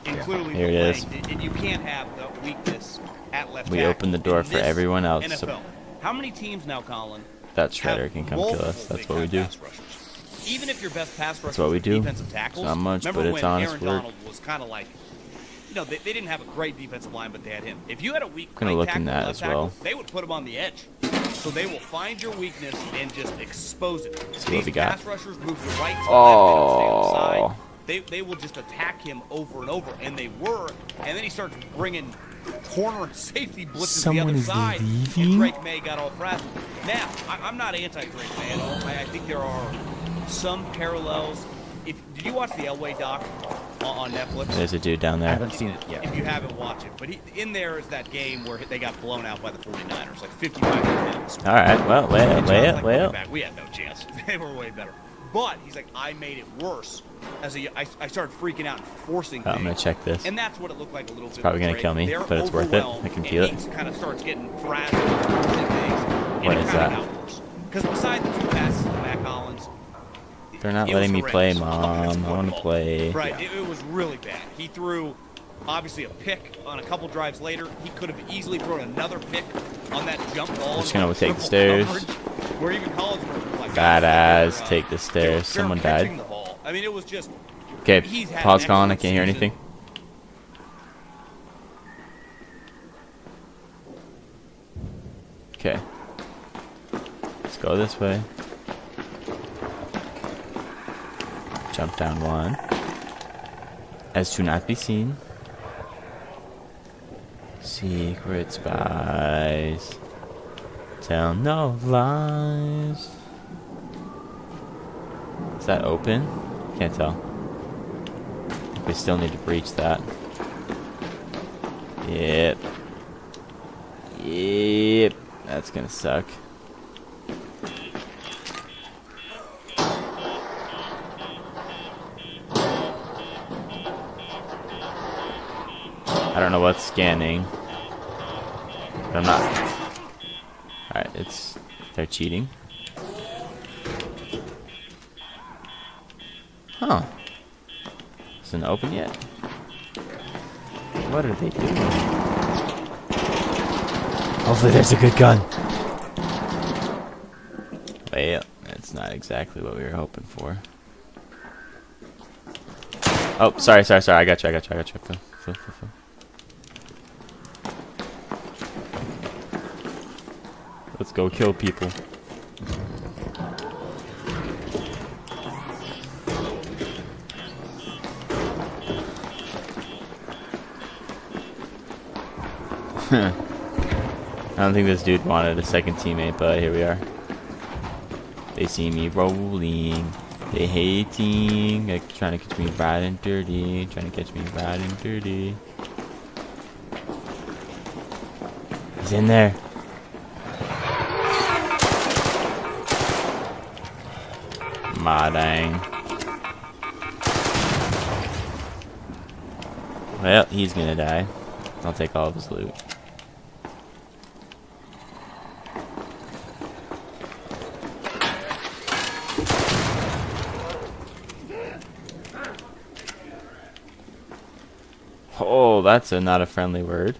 [SPEAKER 3] And clearly,
[SPEAKER 2] Here
[SPEAKER 3] the
[SPEAKER 2] it is.
[SPEAKER 3] length, and you can't have the weakness at left
[SPEAKER 2] We
[SPEAKER 3] tackle
[SPEAKER 2] open the door
[SPEAKER 3] in
[SPEAKER 2] for
[SPEAKER 3] this
[SPEAKER 2] everyone else,
[SPEAKER 3] NFL.
[SPEAKER 2] so
[SPEAKER 3] How many teams now, Colin,
[SPEAKER 2] that shredder
[SPEAKER 3] have
[SPEAKER 2] can come kill us.
[SPEAKER 3] multiple
[SPEAKER 2] That's what we
[SPEAKER 3] big-time
[SPEAKER 2] do.
[SPEAKER 3] pass rushers? Even if your best pass rushers
[SPEAKER 2] what we
[SPEAKER 3] are
[SPEAKER 2] do.
[SPEAKER 3] defensive tackles,
[SPEAKER 2] Not much,
[SPEAKER 3] remember
[SPEAKER 2] but it's
[SPEAKER 3] when
[SPEAKER 2] honest
[SPEAKER 3] Aaron
[SPEAKER 2] work.
[SPEAKER 3] Donald was kind of like, you know, they didn't have a great defensive line, but they had him. If you had a weak
[SPEAKER 2] Gonna
[SPEAKER 3] right
[SPEAKER 2] look
[SPEAKER 3] tackle,
[SPEAKER 2] in that
[SPEAKER 3] left
[SPEAKER 2] as
[SPEAKER 3] tackle,
[SPEAKER 2] well.
[SPEAKER 3] they would put him on the edge. So they will find your weakness and just expose it.
[SPEAKER 2] See
[SPEAKER 3] These
[SPEAKER 2] what we got.
[SPEAKER 3] pass rushers move to right to
[SPEAKER 2] Oh.
[SPEAKER 3] left, and stay on the side. They will just attack him over and over, and they were. And then he starts bringing corner and safety blitzes
[SPEAKER 2] Someone
[SPEAKER 3] the other
[SPEAKER 2] is
[SPEAKER 3] side,
[SPEAKER 2] leaving?
[SPEAKER 3] and Drake May got all frazzled. Now, I'm not anti-Drake May at all. I think there are some parallels. Did you watch the Elway doc on Netflix?
[SPEAKER 2] There's a dude down
[SPEAKER 1] I
[SPEAKER 2] there.
[SPEAKER 1] haven't seen it yet.
[SPEAKER 3] If you haven't watched it, but in there is that game where they got blown out by the 49ers, like 55-10.
[SPEAKER 2] Alright, well, well.
[SPEAKER 3] We had no chance. They were way better. But he's like, I made it worse as I started freaking out and forcing things.
[SPEAKER 2] I'm gonna check this.
[SPEAKER 3] And that's what it looked like a little bit.
[SPEAKER 2] probably
[SPEAKER 3] with
[SPEAKER 2] gonna
[SPEAKER 3] Drake.
[SPEAKER 2] kill me,
[SPEAKER 3] They're
[SPEAKER 2] but it's worth it.
[SPEAKER 3] overwhelmed,
[SPEAKER 2] I can feel
[SPEAKER 3] and
[SPEAKER 2] it.
[SPEAKER 3] he kind of starts getting frazzled and forcing things. And
[SPEAKER 2] What
[SPEAKER 3] it
[SPEAKER 2] is
[SPEAKER 3] kinda
[SPEAKER 2] that?
[SPEAKER 3] got worse. Because besides the 2 passes to Matt Collins,
[SPEAKER 2] They're not
[SPEAKER 3] it
[SPEAKER 2] letting me
[SPEAKER 3] was
[SPEAKER 2] play,
[SPEAKER 3] horrendous.
[SPEAKER 2] Mom. I wanna play.
[SPEAKER 3] Right, it was really bad. He threw, obviously, a pick on a couple drives later. He could have easily thrown another pick on that jump ball.
[SPEAKER 2] Just gonna
[SPEAKER 3] in
[SPEAKER 2] take the
[SPEAKER 3] triple
[SPEAKER 2] stairs.
[SPEAKER 3] coverage, Where even Collins was like,
[SPEAKER 2] Badass, take the
[SPEAKER 3] they
[SPEAKER 2] stairs.
[SPEAKER 3] were
[SPEAKER 2] Someone
[SPEAKER 3] pitching
[SPEAKER 2] died.
[SPEAKER 3] the ball. I mean, it was just.
[SPEAKER 2] Okay,
[SPEAKER 3] He's had
[SPEAKER 2] pause
[SPEAKER 3] an
[SPEAKER 2] Colin. I
[SPEAKER 3] excellent
[SPEAKER 2] can't hear
[SPEAKER 3] season.
[SPEAKER 2] anything. Okay. Let's go this way. Jump down one. As to not be seen. Secret spies. Tell no lies. Is that open? Can't tell. We still need to breach that. Yep. Yep. That's gonna suck. I don't know what's scanning. But I'm not. Alright, they're cheating. Huh. Isn't open yet? What are they doing? Hopefully there's a good gun. Well, that's not exactly what we were hoping for. Oh, sorry. I got you. Phil. Let's go kill people. I don't think this dude wanted a second teammate, but here we are. They see me rolling. They hating. Like trying to catch me bad and dirty. He's in there. Ma dang. Well, he's gonna die. I'll take all of his loot. Oh, that's not a friendly word.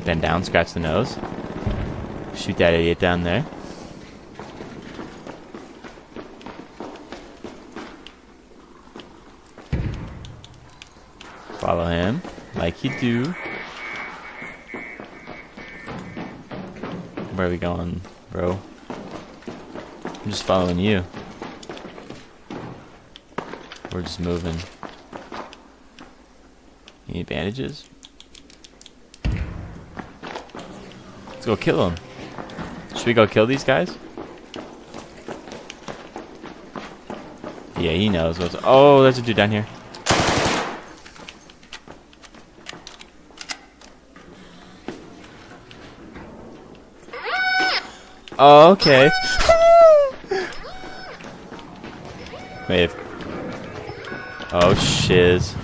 [SPEAKER 2] Bend down, scratch the nose. Shoot that idiot down there. Follow him, like you do. Where are we going, bro? I'm just following you. We're just moving. You need bandages? Let's go kill him. Should we go kill these guys? Yeah, he knows what's... Oh, there's a dude down here. Oh, okay. Wait. Oh, shiz.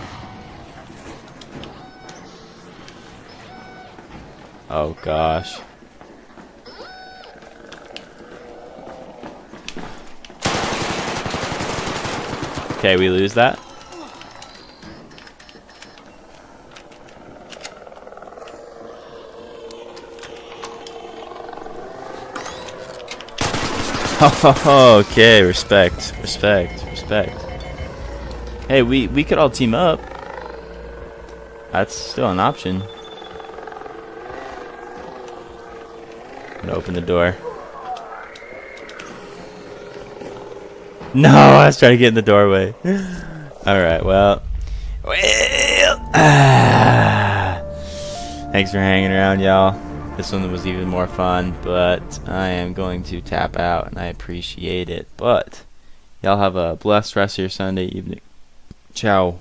[SPEAKER 2] Oh, gosh. Okay, we lose that. Oh, okay, respect, respect, respect. Hey, we could all team up. That's still an option. I'm gonna open the door. No, I was trying to get in the doorway. Alright, well. Thanks for hanging around, y'all. This one was even more fun, but I am going to tap out, and I appreciate it. But y'all have a blessed rest of your Sunday evening. Ciao.